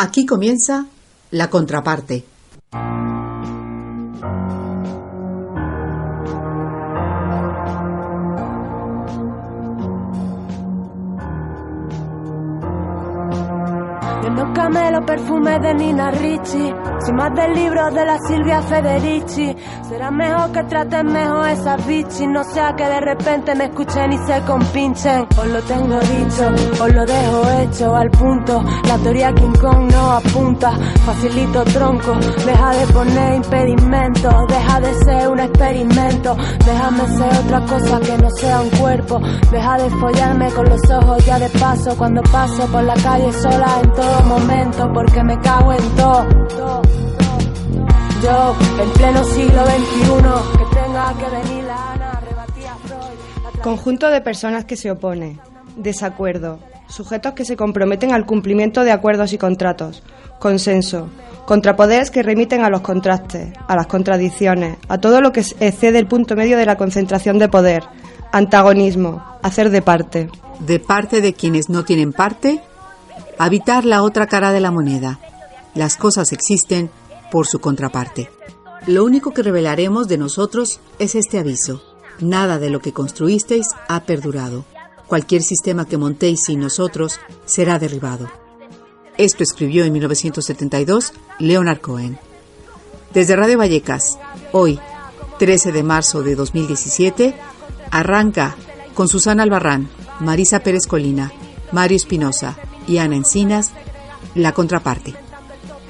Aquí comienza La Contraparte. Yo no camelo perfumes de Nina Ricci, sin más del libro de la Silvia Federici. Será mejor que traten mejor esas bichis, no sea que de repente me escuchen y se compinchen. Os lo tengo dicho, os lo dejo hecho al punto. La teoría King Kong no apunta, facilito tronco. Deja de poner impedimentos, deja de ser un experimento. Déjame ser otra cosa que no sea un cuerpo. Deja de follarme con los ojos ya de paso, cuando paso por la calle sola en todo momento, porque me cago en todo. Yo, en pleno siglo XXI, que tenga que venir la Ana, rebatía Freud. Conjunto de personas que se opone, desacuerdo, sujetos que se comprometen al cumplimiento de acuerdos y contratos, consenso, contrapoderes que remiten a los contrastes, a las contradicciones, a todo lo que excede el punto medio de la concentración de poder, antagonismo, hacer de parte. De parte de quienes no tienen parte, habitar la otra cara de la moneda. Las cosas existen por su contraparte. Lo único que revelaremos de nosotros es este aviso. Nada de lo que construisteis ha perdurado. Cualquier sistema que montéis sin nosotros será derribado. Esto escribió en 1972 Leonard Cohen. Desde Radio Vallecas, hoy, 13 de marzo de 2017, arranca con Susana Albarrán, Marisa Pérez Colina, Mario Espinosa y Ana Encinas, La Contraparte.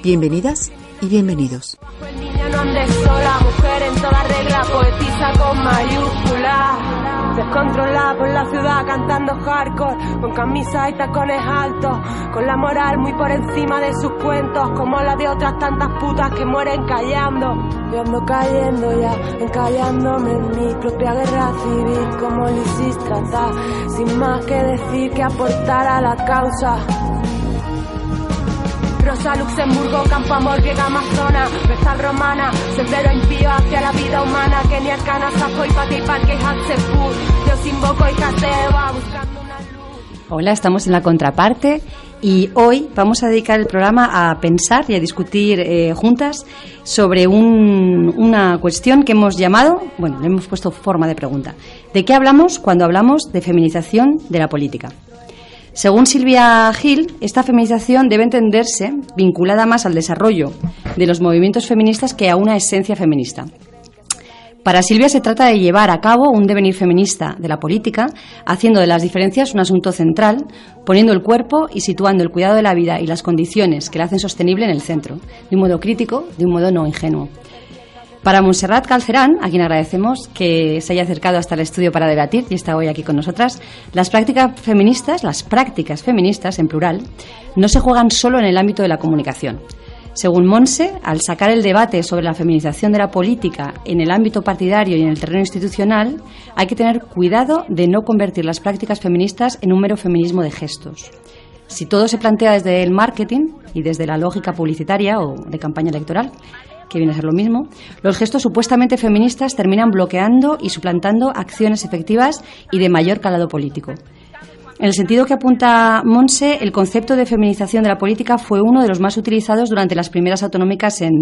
Bienvenidas y bienvenidos. Pues niña, no andes sola, mujer en toda regla, poetisa con mayúscula. Descontrolada por la ciudad cantando hardcore, con camisas y tacones altos, con la moral muy por encima de sus cuentos, como la de otras tantas putas que mueren callando. Yo ando cayendo ya, encallándome en mi propia guerra civil, como Lisístrata, sin más que decir que aportar a la causa. Rosa, Luxemburgo, Campo Amor, griega, Amazona, Vestal romana, sendero impío hacia la vida humana, Kenia, Arcana, Sapo y Pati, Parque, Hatzepur, Dios invoco y Jateba, buscando una luz. Hola, estamos en La Contraparte y hoy vamos a dedicar el programa a pensar y a discutir juntas sobre una cuestión que hemos llamado, le hemos puesto forma de pregunta. ¿De qué hablamos cuando hablamos de feminización de la política? Según Silvia Gil, esta feminización debe entenderse vinculada más al desarrollo de los movimientos feministas que a una esencia feminista. Para Silvia se trata de llevar a cabo un devenir feminista de la política, haciendo de las diferencias un asunto central, poniendo el cuerpo y situando el cuidado de la vida y las condiciones que la hacen sostenible en el centro, de un modo crítico, de un modo no ingenuo. Para Montserrat Galcerán, a quien agradecemos que se haya acercado hasta el estudio para debatir y está hoy aquí con nosotras, las prácticas feministas, en plural, no se juegan solo en el ámbito de la comunicación. Según Monse, al sacar el debate sobre la feminización de la política en el ámbito partidario y en el terreno institucional, hay que tener cuidado de no convertir las prácticas feministas en un mero feminismo de gestos. Si todo se plantea desde el marketing y desde la lógica publicitaria o de campaña electoral, que viene a ser lo mismo, los gestos supuestamente feministas terminan bloqueando y suplantando acciones efectivas y de mayor calado político. En el sentido que apunta Monse, el concepto de feminización de la política fue uno de los más utilizados durante las primeras autonómicas en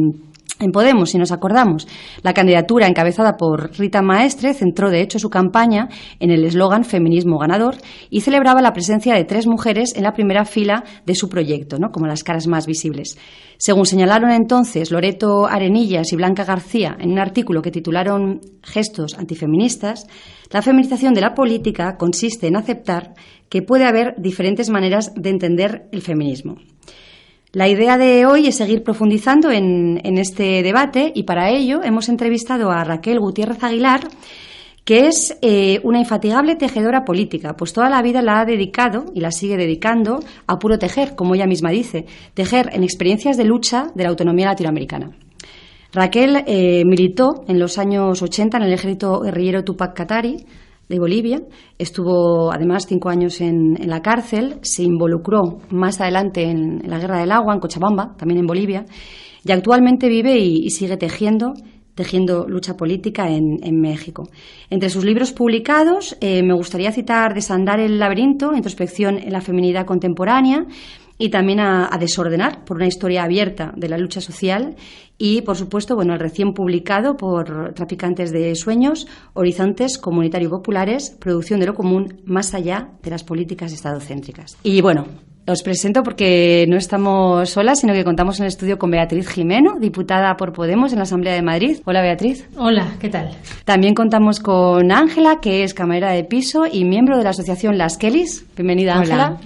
Podemos, si nos acordamos. La candidatura encabezada por Rita Maestre centró de hecho su campaña en el eslogan Feminismo ganador y celebraba la presencia de 3 mujeres en la primera fila de su proyecto, como las caras más visibles. Según señalaron entonces Loreto Arenillas y Blanca García en un artículo que titularon Gestos antifeministas, la feminización de la política consiste en aceptar que puede haber diferentes maneras de entender el feminismo. La idea de hoy es seguir profundizando en este debate y para ello hemos entrevistado a Raquel Gutiérrez Aguilar, que es una infatigable tejedora política, pues toda la vida la ha dedicado y la sigue dedicando a puro tejer, como ella misma dice, tejer en experiencias de lucha de la autonomía latinoamericana. Raquel militó en los años 80 en el ejército guerrillero Tupac Katari de Bolivia, estuvo además 5 años en la cárcel, se involucró más adelante en la Guerra del Agua, en Cochabamba, también en Bolivia, y actualmente vive y sigue tejiendo lucha política en México. Entre sus libros publicados me gustaría citar Desandar el laberinto, introspección en la feminidad contemporánea, y también a desordenar por una historia abierta de la lucha social y, por supuesto, el recién publicado por Traficantes de Sueños, Horizontes Comunitario Populares, producción de lo común más allá de las políticas estadocéntricas. Y os presento porque no estamos solas, sino que contamos en el estudio con Beatriz Jimeno, diputada por Podemos en la Asamblea de Madrid. Hola, Beatriz. Hola, ¿qué tal? También contamos con Ángela, que es camarera de piso y miembro de la asociación Las Kellys. Bienvenida, Ángela.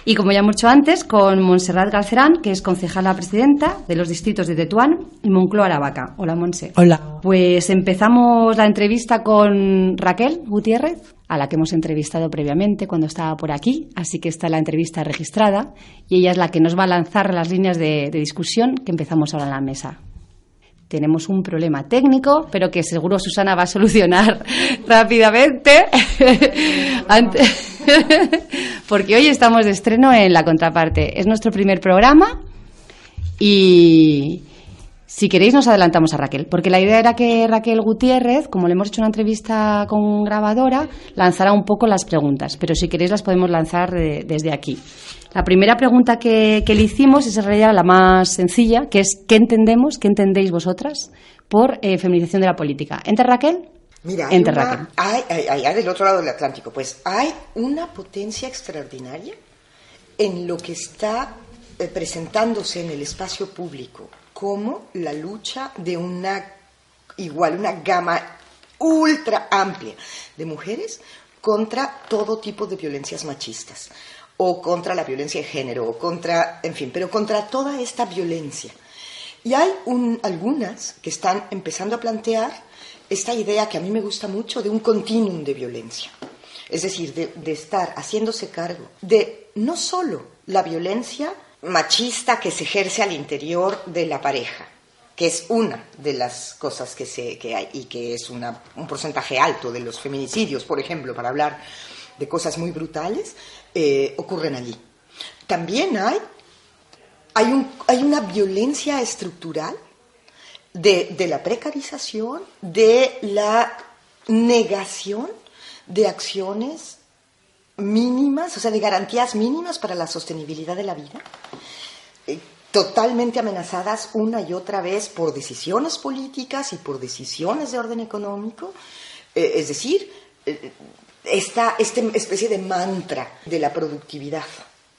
Y como ya hemos dicho antes, con Montserrat Galcerán, que es concejala presidenta de los distritos de Tetuán y Moncloa-Aravaca. Hola, Monse. Hola. Pues empezamos la entrevista con Raquel Gutiérrez, a la que hemos entrevistado previamente cuando estaba por aquí, así que está la entrevista registrada y ella es la que nos va a lanzar las líneas de discusión que empezamos ahora en la mesa. Tenemos un problema técnico, pero que seguro Susana va a solucionar rápidamente. Porque hoy estamos de estreno en La Contraparte. Es nuestro primer programa y si queréis nos adelantamos a Raquel, porque la idea era que Raquel Gutiérrez, como le hemos hecho una entrevista con grabadora, lanzara un poco las preguntas, pero si queréis las podemos lanzar desde aquí. La primera pregunta que le hicimos es en realidad la más sencilla, que es ¿qué entendéis vosotras por feminización de la política? ¿Enter Raquel? Mira, Raquel. Hay del otro lado del Atlántico, pues hay una potencia extraordinaria en lo que está presentándose en el espacio público como la lucha de una gama ultra amplia de mujeres contra todo tipo de violencias machistas, o contra la violencia de género, o contra toda esta violencia. Y hay algunas que están empezando a plantear esta idea que a mí me gusta mucho de un continuum de violencia. Es decir, de estar haciéndose cargo de no solo la violencia machista que se ejerce al interior de la pareja, que es una de las cosas que hay y que es un porcentaje alto de los feminicidios, por ejemplo, para hablar de cosas muy brutales, ocurren allí. También hay una violencia estructural de la precarización, de la negación de acciones mínimas, o sea, de garantías mínimas para la sostenibilidad de la vida, totalmente amenazadas una y otra vez por decisiones políticas y por decisiones de orden económico. Es decir, esta especie de mantra de la productividad,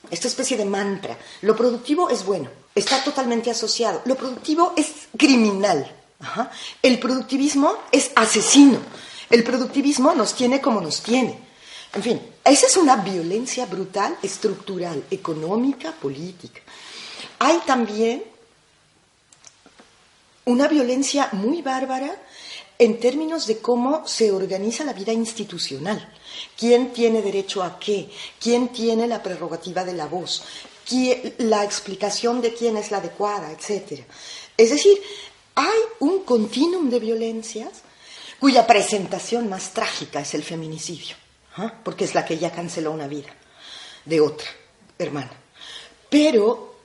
esta especie de mantra. Lo productivo es bueno, está totalmente asociado. Lo productivo es criminal. Ajá. El productivismo es asesino. El productivismo nos tiene como nos tiene. En fin, esa es una violencia brutal, estructural, económica, política. Hay también una violencia muy bárbara en términos de cómo se organiza la vida institucional. ¿Quién tiene derecho a qué? ¿Quién tiene la prerrogativa de la voz? La explicación de quién es la adecuada, etcétera. Es decir, hay un continuum de violencias cuya presentación más trágica es el feminicidio, porque es la que ya canceló una vida de otra hermana. Pero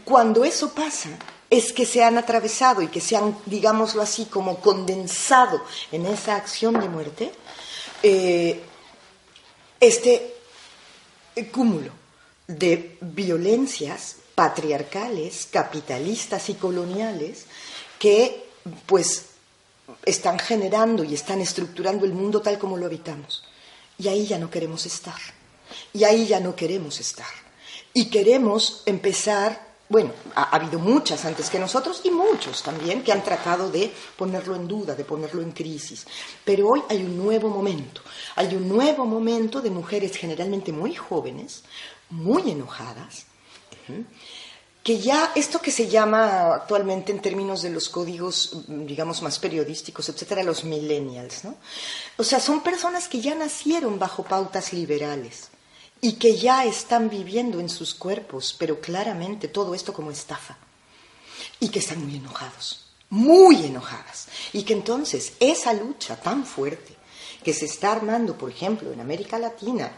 cuando eso pasa, es que se han atravesado y que se han, digámoslo así, como condensado en esa acción de muerte, este cúmulo de violencias patriarcales, capitalistas y coloniales que, pues, están generando y están estructurando el mundo tal como lo habitamos. Y ahí ya no queremos estar. Y ahí ya no queremos estar. Y queremos empezar. Bueno, ha habido muchas antes que nosotros y muchos también que han tratado de ponerlo en duda, de ponerlo en crisis. Pero hoy hay un nuevo momento. Hay un nuevo momento de mujeres generalmente muy jóvenes, muy enojadas, que ya esto que se llama actualmente en términos de los códigos, digamos, más periodísticos, etcétera, los millennials, ¿no? O sea, son personas que ya nacieron bajo pautas liberales y que ya están viviendo en sus cuerpos, pero claramente todo esto como estafa, y que están muy enojadas, y que entonces esa lucha tan fuerte que se está armando, por ejemplo, en América Latina,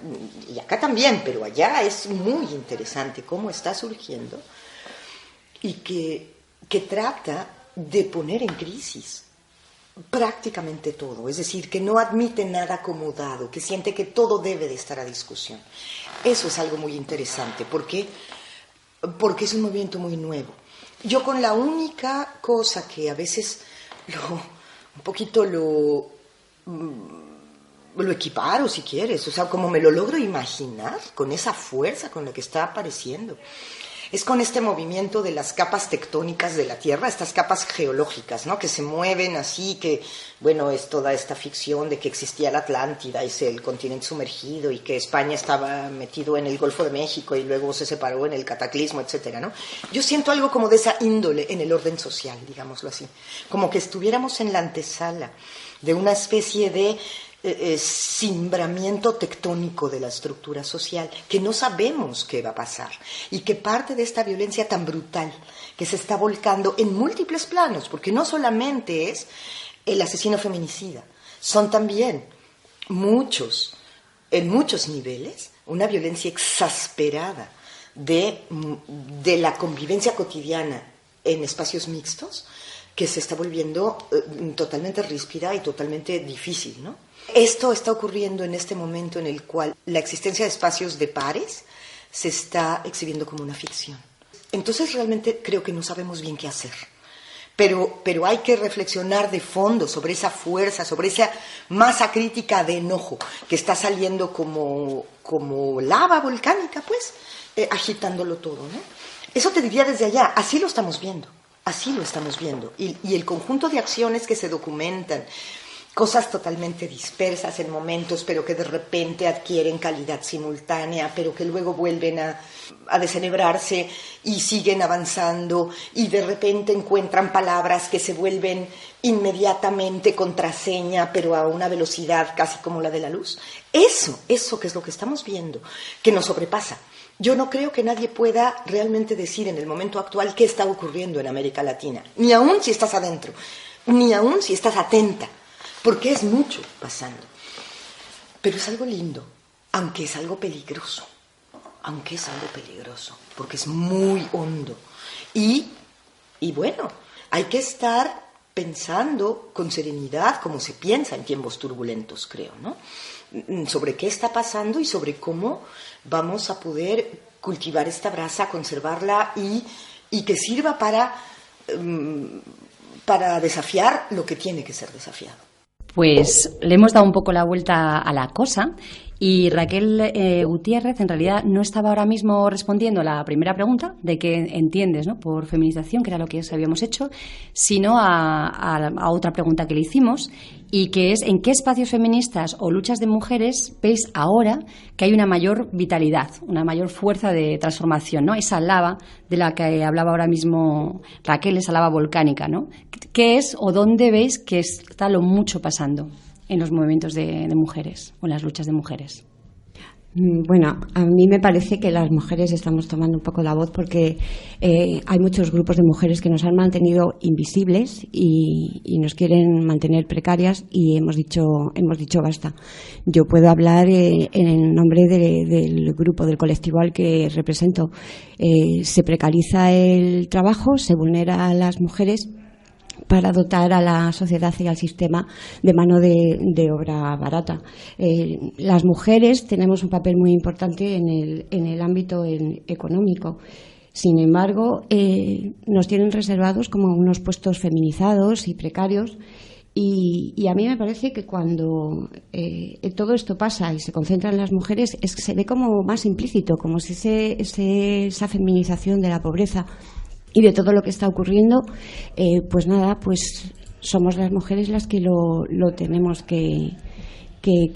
y acá también, pero allá es muy interesante cómo está surgiendo, y que trata de poner en crisis prácticamente todo, es decir, que no admite nada acomodado, que siente que todo debe de estar a discusión. Eso es algo muy interesante, porque es un movimiento muy nuevo. Yo con la única cosa que a veces un poquito lo equiparo, si quieres, o sea, como me lo logro imaginar, con esa fuerza con la que está apareciendo, es con este movimiento de las capas tectónicas de la Tierra, estas capas geológicas, ¿no? Que se mueven así, que, bueno, es toda esta ficción de que existía la Atlántida, es el continente sumergido, y que España estaba metido en el Golfo de México y luego se separó en el cataclismo, etcétera, ¿no? Yo siento algo como de esa índole en el orden social, digámoslo así, como que estuviéramos en la antesala de una especie de cimbramiento tectónico de la estructura social, que no sabemos qué va a pasar, y que parte de esta violencia tan brutal que se está volcando en múltiples planos, porque no solamente es el asesino feminicida, son también en muchos niveles, una violencia exasperada de la convivencia cotidiana en espacios mixtos, que se está volviendo totalmente ríspida y totalmente difícil, ¿no? Esto está ocurriendo en este momento en el cual la existencia de espacios de pares se está exhibiendo como una ficción. Entonces realmente creo que no sabemos bien qué hacer. Pero hay que reflexionar de fondo sobre esa fuerza, sobre esa masa crítica de enojo que está saliendo como lava volcánica, pues, agitándolo todo, ¿no? Eso te diría desde allá, así lo estamos viendo. Así lo estamos viendo. Y el conjunto de acciones que se documentan, cosas totalmente dispersas en momentos, pero que de repente adquieren calidad simultánea, pero que luego vuelven a desenebrarse y siguen avanzando, y de repente encuentran palabras que se vuelven inmediatamente contraseña, pero a una velocidad casi como la de la luz. Eso que es lo que estamos viendo, que nos sobrepasa. Yo no creo que nadie pueda realmente decir en el momento actual qué está ocurriendo en América Latina, ni aun si estás adentro, ni aun si estás atenta, porque es mucho pasando. Pero es algo lindo, aunque es algo peligroso, porque es muy hondo. Y bueno, hay que estar pensando con serenidad, como se piensa en tiempos turbulentos, creo, ¿no? Sobre qué está pasando y sobre cómo vamos a poder cultivar esta brasa, conservarla y que sirva para desafiar lo que tiene que ser desafiado. Pues le hemos dado un poco la vuelta a la cosa y Raquel Gutiérrez en realidad no estaba ahora mismo respondiendo a la primera pregunta de qué entiendes, ¿no?, por feminización, que era lo que ya habíamos hecho, sino a otra pregunta que le hicimos, y que es ¿en qué espacios feministas o luchas de mujeres veis ahora que hay una mayor vitalidad, una mayor fuerza de transformación, ¿no? Esa lava de la que hablaba ahora mismo Raquel, esa lava volcánica, ¿no? ¿Qué es o dónde veis que está lo mucho pasando en los movimientos de mujeres o en las luchas de mujeres? Bueno, a mí me parece que las mujeres estamos tomando un poco la voz porque hay muchos grupos de mujeres que nos han mantenido invisibles y nos quieren mantener precarias, y hemos dicho basta. Yo puedo hablar en nombre del grupo, del colectivo al que represento. Se precariza el trabajo, se vulnera a las mujeres para dotar a la sociedad y al sistema de mano de obra barata. Las mujeres tenemos un papel muy importante en el ámbito económico. Sin embargo, nos tienen reservados como unos puestos feminizados y precarios, y a mí me parece que cuando todo esto pasa y se concentra en las mujeres, se ve como más implícito, como si esa feminización de la pobreza y de todo lo que está ocurriendo, pues nada, pues somos las mujeres las que lo tenemos que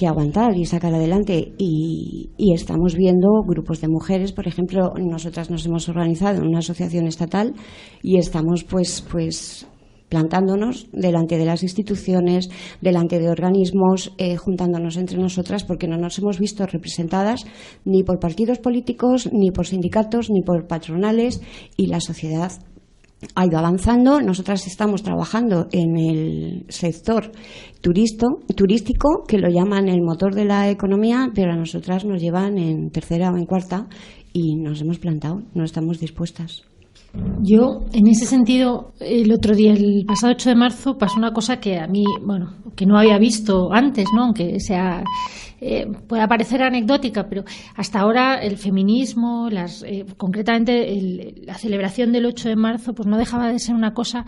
aguantar y sacar adelante, y estamos viendo grupos de mujeres. Por ejemplo, nosotras nos hemos organizado en una asociación estatal y estamos pues plantándonos delante de las instituciones, delante de organismos, juntándonos entre nosotras, porque no nos hemos visto representadas ni por partidos políticos, ni por sindicatos, ni por patronales, y la sociedad ha ido avanzando. Nosotras estamos trabajando en el sector turístico, que lo llaman el motor de la economía, pero a nosotras nos llevan en tercera o en cuarta, y nos hemos plantado, no estamos dispuestas. Yo, en ese sentido, el otro día, el pasado 8 de marzo, pasó una cosa que a mí, que no había visto antes, ¿no? Aunque sea pueda parecer anecdótica, pero hasta ahora el feminismo, concretamente la celebración del 8 de marzo, pues no dejaba de ser una cosa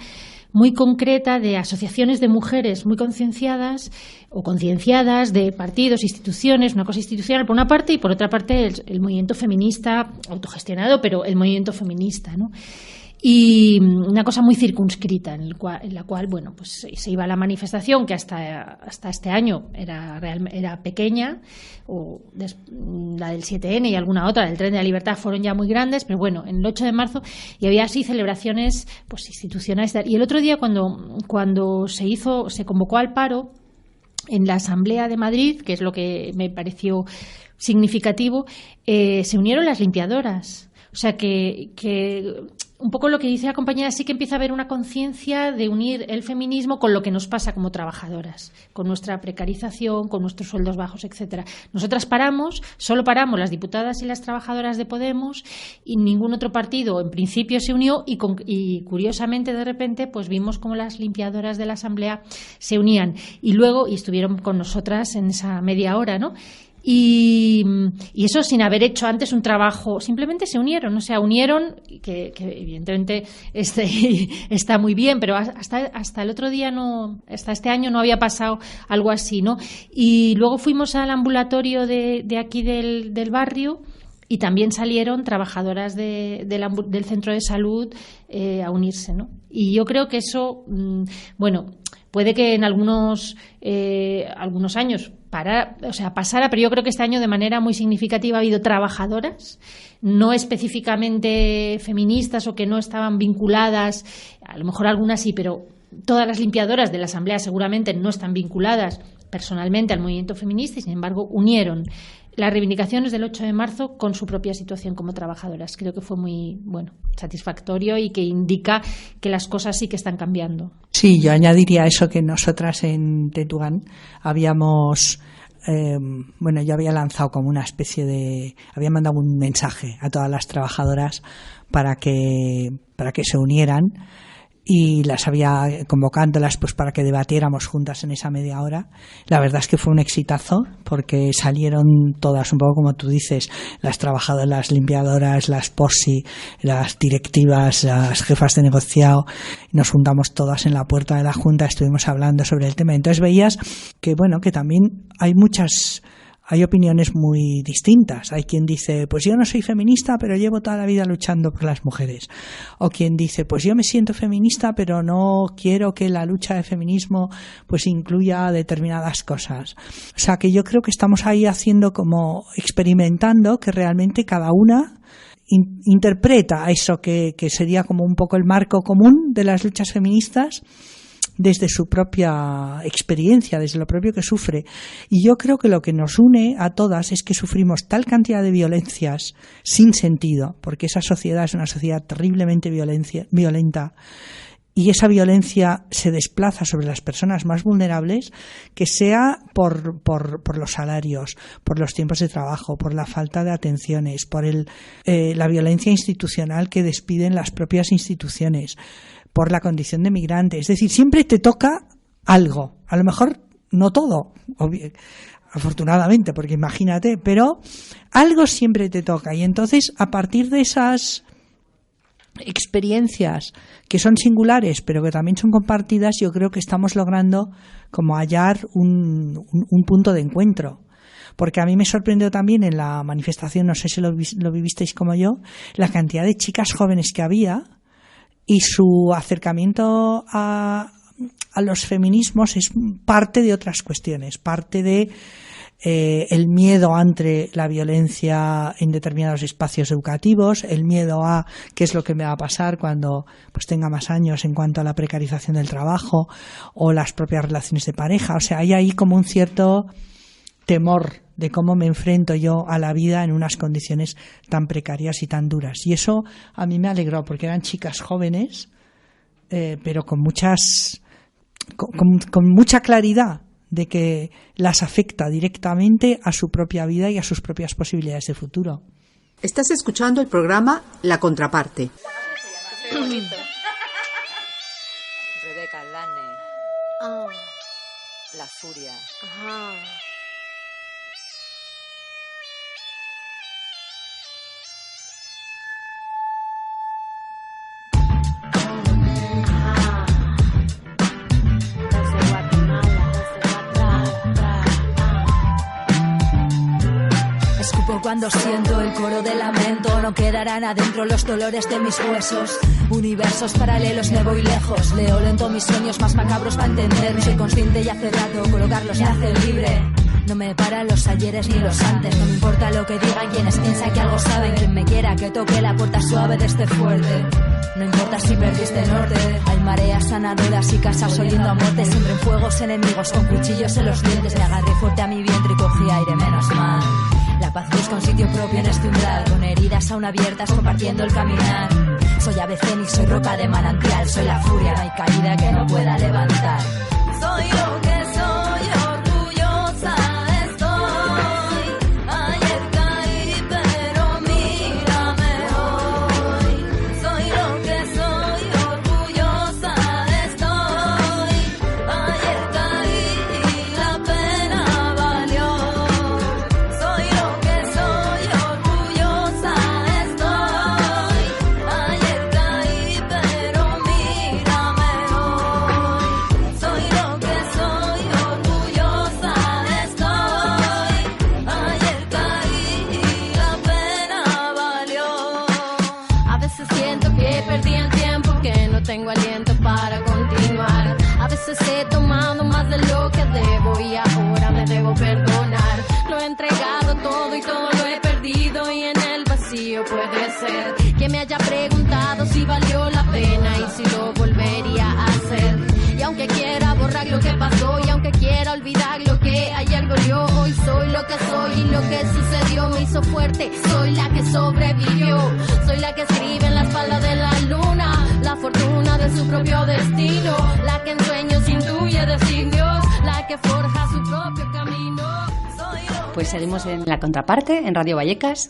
muy concreta de asociaciones de mujeres muy concienciadas o concienciadas, de partidos, instituciones, una cosa institucional por una parte y por otra parte el movimiento feminista autogestionado, pero el movimiento feminista, ¿no? Y una cosa muy circunscrita en la cual bueno, pues se iba a la manifestación, que hasta este año era pequeña, o la del 7N y alguna otra del Tren de la Libertad fueron ya muy grandes, pero bueno, en el 8 de marzo y había así celebraciones pues institucionales. Y el otro día cuando se convocó al paro en la Asamblea de Madrid, que es lo que me pareció significativo, se unieron las limpiadoras. O sea que un poco lo que dice la compañera, sí que empieza a haber una conciencia de unir el feminismo con lo que nos pasa como trabajadoras, con nuestra precarización, con nuestros sueldos bajos, etcétera. Nosotras solo paramos las diputadas y las trabajadoras de Podemos, y ningún otro partido en principio se unió, y curiosamente de repente pues vimos como las limpiadoras de la Asamblea se unían y estuvieron con nosotras en esa media hora, ¿no? Y eso sin haber hecho antes un trabajo, simplemente se unieron, que evidentemente está muy bien, pero hasta el otro día hasta este año no había pasado algo así, ¿no? Y luego fuimos al ambulatorio de aquí del barrio, y también salieron trabajadoras del centro de salud a unirse, ¿no? Y yo creo que eso, puede que en algunos años pasara, pero yo creo que este año de manera muy significativa ha habido trabajadoras, no específicamente feministas o que no estaban vinculadas, a lo mejor algunas sí, pero todas las limpiadoras de la Asamblea seguramente no están vinculadas personalmente al movimiento feminista y sin embargo unieron las reivindicaciones del 8 de marzo con su propia situación como trabajadoras. Creo que fue muy satisfactorio y que indica que las cosas sí que están cambiando. Sí, yo añadiría eso, que nosotras en Tetuán habíamos yo había lanzado como una especie había mandado un mensaje a todas las trabajadoras para que se unieran, y las había convocándolas pues para que debatiéramos juntas en esa media hora. La verdad es que fue un exitazo, porque salieron todas, un poco como tú dices, las trabajadoras, las limpiadoras, las POSI, las directivas, las jefas de negociado, y nos juntamos todas en la puerta de la Junta, estuvimos hablando sobre el tema. Entonces veías que que también hay opiniones muy distintas. Hay quien dice, pues yo no soy feminista, pero llevo toda la vida luchando por las mujeres. O quien dice, pues yo me siento feminista, pero no quiero que la lucha de feminismo pues incluya determinadas cosas. O sea, que yo creo que estamos ahí experimentando que realmente cada una interpreta eso que sería como un poco el marco común de las luchas feministas, desde su propia experiencia, desde lo propio que sufre. Y yo creo que lo que nos une a todas es que sufrimos tal cantidad de violencias sin sentido, porque esa sociedad es una sociedad terriblemente violenta, y esa violencia se desplaza sobre las personas más vulnerables, que sea por los salarios, por los tiempos de trabajo, por la falta de atenciones, por la violencia institucional que despiden las propias instituciones, por la condición de migrante. Es decir, siempre te toca algo. A lo mejor no todo, afortunadamente, porque imagínate, pero algo siempre te toca. Y entonces, a partir de esas experiencias que son singulares, pero que también son compartidas, yo creo que estamos logrando como hallar un punto de encuentro. Porque a mí me sorprendió también en la manifestación, no sé si lo vivisteis como yo, la cantidad de chicas jóvenes que había, y su acercamiento a los feminismos es parte de otras cuestiones, parte de el miedo ante la violencia en determinados espacios educativos, el miedo a qué es lo que me va a pasar cuando pues tenga más años en cuanto a la precarización del trabajo o las propias relaciones de pareja. O sea, hay ahí como un cierto temor de cómo me enfrento yo a la vida en unas condiciones tan precarias y tan duras. Y eso a mí me alegró, porque eran chicas jóvenes, pero con mucha claridad de que las afecta directamente a su propia vida y a sus propias posibilidades de futuro. Estás escuchando el programa La Contraparte. Qué bonito. Rebeca Lane. Ah. La furia. Ajá. Escupo cuando siento el coro de lamento. No quedarán adentro los dolores de mis huesos. Universos paralelos, me voy lejos. Leo lento mis sueños más macabros para entender. Soy consciente y hace rato colocarlos me hace libre. No me paran los ayeres ni los antes. No me importa lo que digan quienes piensan que algo saben. Quien me quiera que toque la puerta suave de este fuerte. No importa si perdiste el norte. Hay mareas sanadoras y casas oliendo a muerte. Siempre en fuegos enemigos con cuchillos en los dientes. Me agarré fuerte a mi vientre y cogí aire, menos mal. La paz busca un sitio propio en este umbral. Con heridas aún abiertas compartiendo el caminar. Soy ave fénix, soy roca de manantial. Soy la furia, no hay caída que no pueda levantar. Soy lo que soy, orgullosa estoy. Ayer caí, pero mírame hoy. Soy lo que soy, orgullosa estoy. Ayer caí y la pena valió. Soy lo que soy, orgullosa estoy. Ayer caí, pero mírame hoy. Soy lo que soy, orgullosa estoy. Ayer caí y la pena valió. A veces siento que perdí el tiempo, que no tengo aliento para continuar. A veces he tomado más de lo que debo y ahora me debo perdonar. Lo he entregado todo y todo lo he perdido y en el vacío puede ser que me haya preguntado si valió la pena y si lo volvería a hacer. Y aunque quiera borrar lo que pasó y aunque quiera olvidar lo que ayer dolió, hoy soy lo que soy y lo que sucedió me hizo fuerte. Soy la que sobrevivió, soy la que escribe en la espalda de la luna la fortuna de su propio destino, la que en sueños intuye designios, la que forja su propio camino. Pues seguimos en la contraparte, en Radio Vallecas,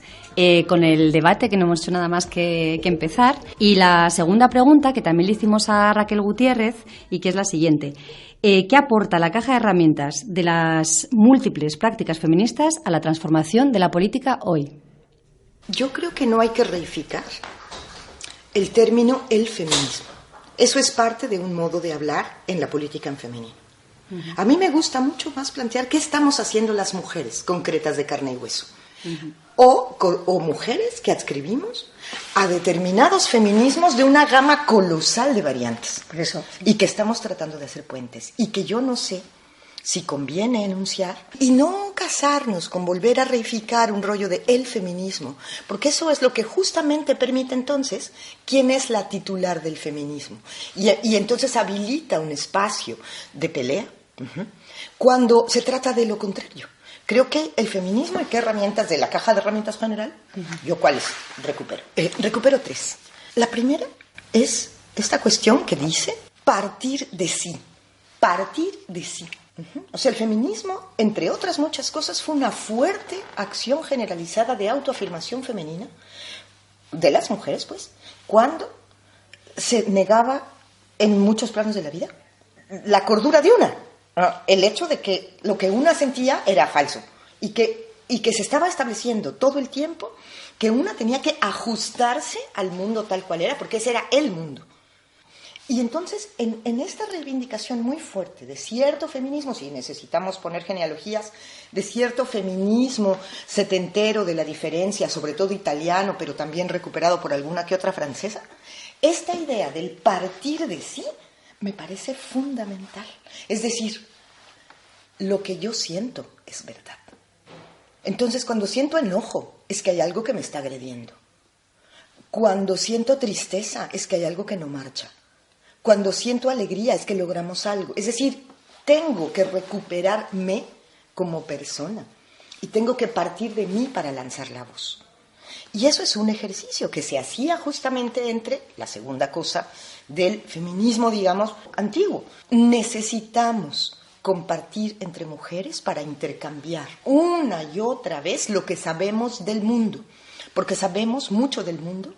con el debate que no hemos hecho nada más que empezar. Y la segunda pregunta, que también le hicimos a Raquel Gutiérrez, y que es la siguiente. ¿Qué aporta la caja de herramientas de las múltiples prácticas feministas a la transformación de la política hoy? Yo creo que no hay que reificar el término el feminismo. Eso es parte de un modo de hablar en la política en femenino. A mí me gusta mucho más plantear qué estamos haciendo las mujeres concretas de carne y hueso. O mujeres que adscribimos a determinados feminismos de una gama colosal de variantes. Eso. Y que estamos tratando de hacer puentes. Y que yo no sé si conviene enunciar y no casarnos con volver a reificar un rollo de el feminismo, porque eso es lo que justamente permite entonces quién es la titular del feminismo y entonces habilita un espacio de pelea cuando se trata de lo contrario. Creo que el feminismo y qué herramientas de la caja de herramientas general, yo cuáles recupero. Recupero 3. La primera es esta cuestión que dice partir de sí. Partir de sí. O sea, el feminismo, entre otras muchas cosas, fue una fuerte acción generalizada de autoafirmación femenina de las mujeres, pues, cuando se negaba en muchos planos de la vida la cordura de una. El hecho de que lo que una sentía era falso y que se estaba estableciendo todo el tiempo que una tenía que ajustarse al mundo tal cual era, porque ese era el mundo. Y entonces, en esta reivindicación muy fuerte de cierto feminismo, si necesitamos poner genealogías, de cierto feminismo setentero de la diferencia, sobre todo italiano, pero también recuperado por alguna que otra francesa, esta idea del partir de sí me parece fundamental. Es decir, lo que yo siento es verdad. Entonces, cuando siento enojo, es que hay algo que me está agrediendo. Cuando siento tristeza, es que hay algo que no marcha. Cuando siento alegría es que logramos algo. Es decir, tengo que recuperarme como persona y tengo que partir de mí para lanzar la voz. Y eso es un ejercicio que se hacía justamente entre la segunda cosa del feminismo, digamos, antiguo. Necesitamos compartir entre mujeres para intercambiar una y otra vez lo que sabemos del mundo, porque sabemos mucho del mundo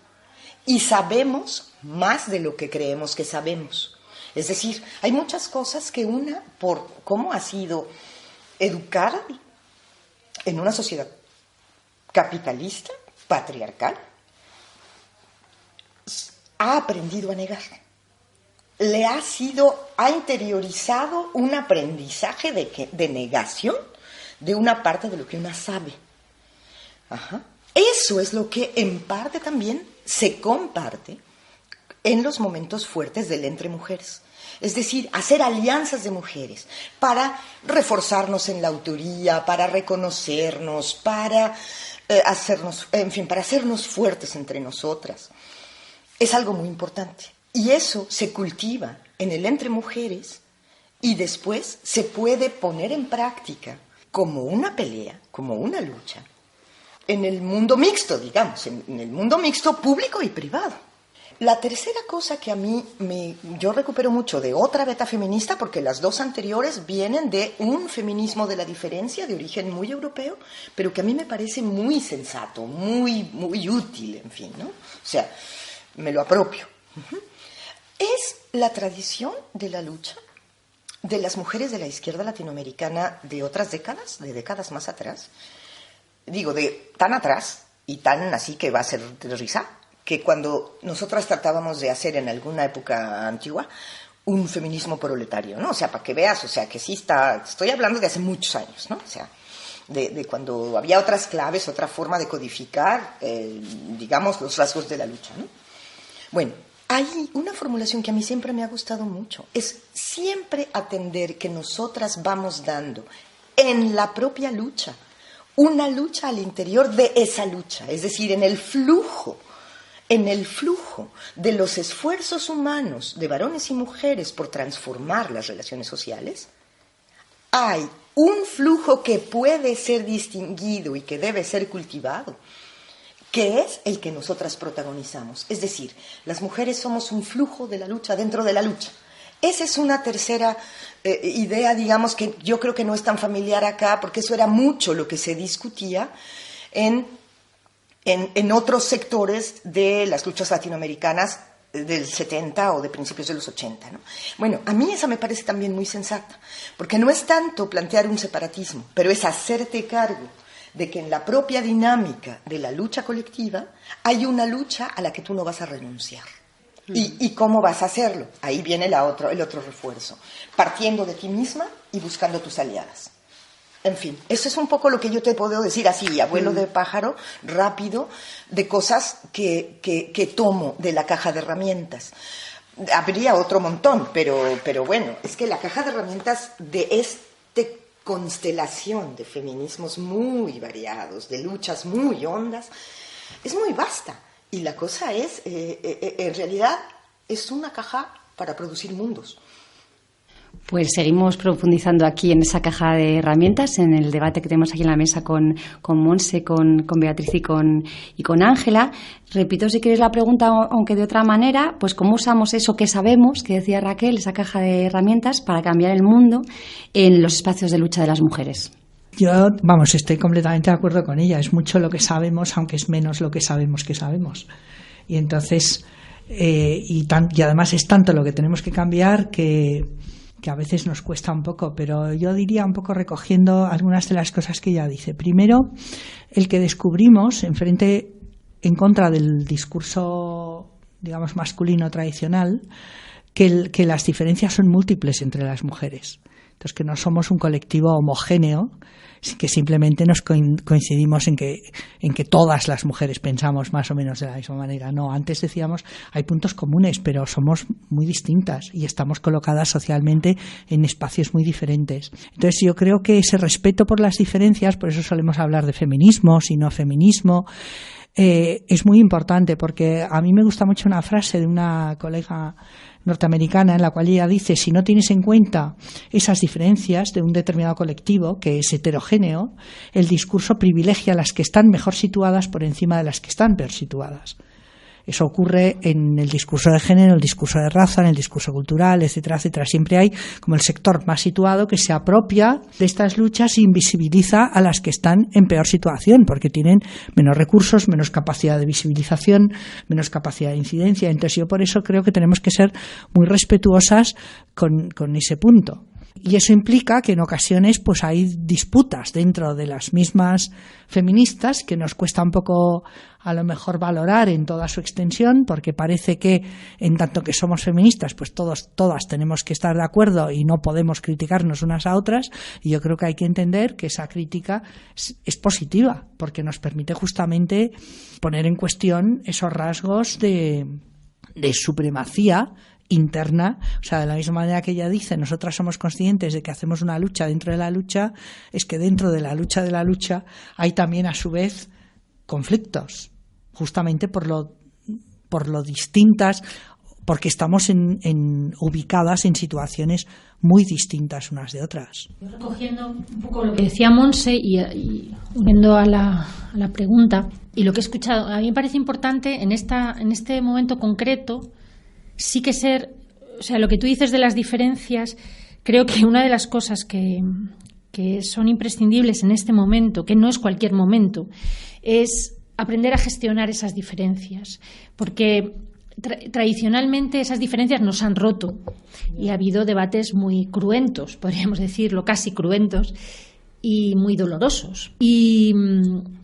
y sabemos más de lo que creemos que sabemos. Es decir, hay muchas cosas que una, por cómo ha sido educada en una sociedad capitalista, patriarcal, ha aprendido a negar. Ha interiorizado un aprendizaje de negación de una parte de lo que una sabe. Ajá. Eso es lo que en parte también se comparte en los momentos fuertes del entre mujeres. Es decir, hacer alianzas de mujeres para reforzarnos en la autoría, para reconocernos, para para hacernos fuertes entre nosotras. Es algo muy importante. Y eso se cultiva en el entre mujeres y después se puede poner en práctica como una pelea, como una lucha, en el mundo mixto, digamos, en el mundo mixto público y privado. La tercera cosa que a mí yo recupero mucho de otra beta feminista, porque las dos anteriores vienen de un feminismo de la diferencia, de origen muy europeo, pero que a mí me parece muy sensato, muy, muy útil, en fin, ¿no? O sea, me lo apropio. Es la tradición de la lucha de las mujeres de la izquierda latinoamericana de otras décadas, de décadas más atrás. Digo, de tan atrás y tan así que va a ser de risa, que cuando nosotras tratábamos de hacer en alguna época antigua un feminismo proletario, ¿no? O sea, para que veas, o sea, que sí estoy hablando de hace muchos años, ¿no? O sea, de cuando había otras claves, otra forma de codificar, digamos, los rasgos de la lucha, ¿no? Bueno, hay una formulación que a mí siempre me ha gustado mucho, es siempre atender que nosotras vamos dando en la propia lucha, una lucha al interior de esa lucha, es decir, en el flujo de los esfuerzos humanos de varones y mujeres por transformar las relaciones sociales, hay un flujo que puede ser distinguido y que debe ser cultivado, que es el que nosotras protagonizamos. Es decir, las mujeres somos un flujo de la lucha dentro de la lucha. Esa es una tercera idea, digamos, que yo creo que no es tan familiar acá, porque eso era mucho lo que se discutía en otros sectores de las luchas latinoamericanas del 70 o de principios de los 80, ¿no? Bueno, a mí esa me parece también muy sensata, porque no es tanto plantear un separatismo, pero es hacerte cargo de que en la propia dinámica de la lucha colectiva hay una lucha a la que tú no vas a renunciar. ¿Y cómo vas a hacerlo? Ahí viene el otro refuerzo, partiendo de ti misma y buscando tus aliadas. En fin, eso es un poco lo que yo te puedo decir así, abuelo de pájaro, rápido, de cosas que tomo de la caja de herramientas. Habría otro montón, pero bueno, es que la caja de herramientas de este constelación de feminismos muy variados, de luchas muy hondas, es muy vasta. Y la cosa es, en realidad, es una caja para producir mundos. Pues seguimos profundizando aquí en esa caja de herramientas, en el debate que tenemos aquí en la mesa con Montse, con Beatriz y con Ángela. Repito, si quieres la pregunta, aunque de otra manera, pues cómo usamos eso que sabemos, que decía Raquel, esa caja de herramientas para cambiar el mundo en los espacios de lucha de las mujeres. Yo, estoy completamente de acuerdo con ella. Es mucho lo que sabemos, aunque es menos lo que sabemos que sabemos. Y entonces, y además es tanto lo que tenemos que cambiar que a veces nos cuesta un poco, pero yo diría un poco recogiendo algunas de las cosas que ella dice. Primero, el que descubrimos en contra del discurso, digamos, masculino tradicional, que las diferencias son múltiples entre las mujeres. Entonces, que no somos un colectivo homogéneo, que simplemente nos coincidimos en que todas las mujeres pensamos más o menos de la misma manera. No, antes decíamos, hay puntos comunes, pero somos muy distintas y estamos colocadas socialmente en espacios muy diferentes. Entonces, yo creo que ese respeto por las diferencias, por eso solemos hablar de feminismo, y no feminismo, es muy importante, porque a mí me gusta mucho una frase de una colega norteamericana en la cual ella dice: si no tienes en cuenta esas diferencias de un determinado colectivo que es heterogéneo, el discurso privilegia a las que están mejor situadas por encima de las que están peor situadas. Eso ocurre en el discurso de género, en el discurso de raza, en el discurso cultural, etcétera, etcétera. Siempre hay como el sector más situado que se apropia de estas luchas e invisibiliza a las que están en peor situación, porque tienen menos recursos, menos capacidad de visibilización, menos capacidad de incidencia. Entonces yo por eso creo que tenemos que ser muy respetuosas con ese punto. Y eso implica que en ocasiones pues hay disputas dentro de las mismas feministas que nos cuesta un poco a lo mejor valorar en toda su extensión, porque parece que en tanto que somos feministas pues todas tenemos que estar de acuerdo y no podemos criticarnos unas a otras, y yo creo que hay que entender que esa crítica es positiva, porque nos permite justamente poner en cuestión esos rasgos de supremacía interna. O sea, de la misma manera que ella dice, nosotras somos conscientes de que hacemos una lucha dentro de la lucha, es que dentro de la lucha hay también a su vez conflictos, justamente por lo distintas, porque estamos ubicadas en situaciones muy distintas unas de otras. Yo recogiendo un poco lo que decía Montse y uniendo a la pregunta y lo que he escuchado, a mí me parece importante en este momento concreto sí que o sea, lo que tú dices de las diferencias, creo que una de las cosas que son imprescindibles en este momento, que no es cualquier momento, es aprender a gestionar esas diferencias, porque tradicionalmente esas diferencias nos han roto y ha habido debates muy cruentos, podríamos decirlo, casi cruentos, y muy dolorosos, y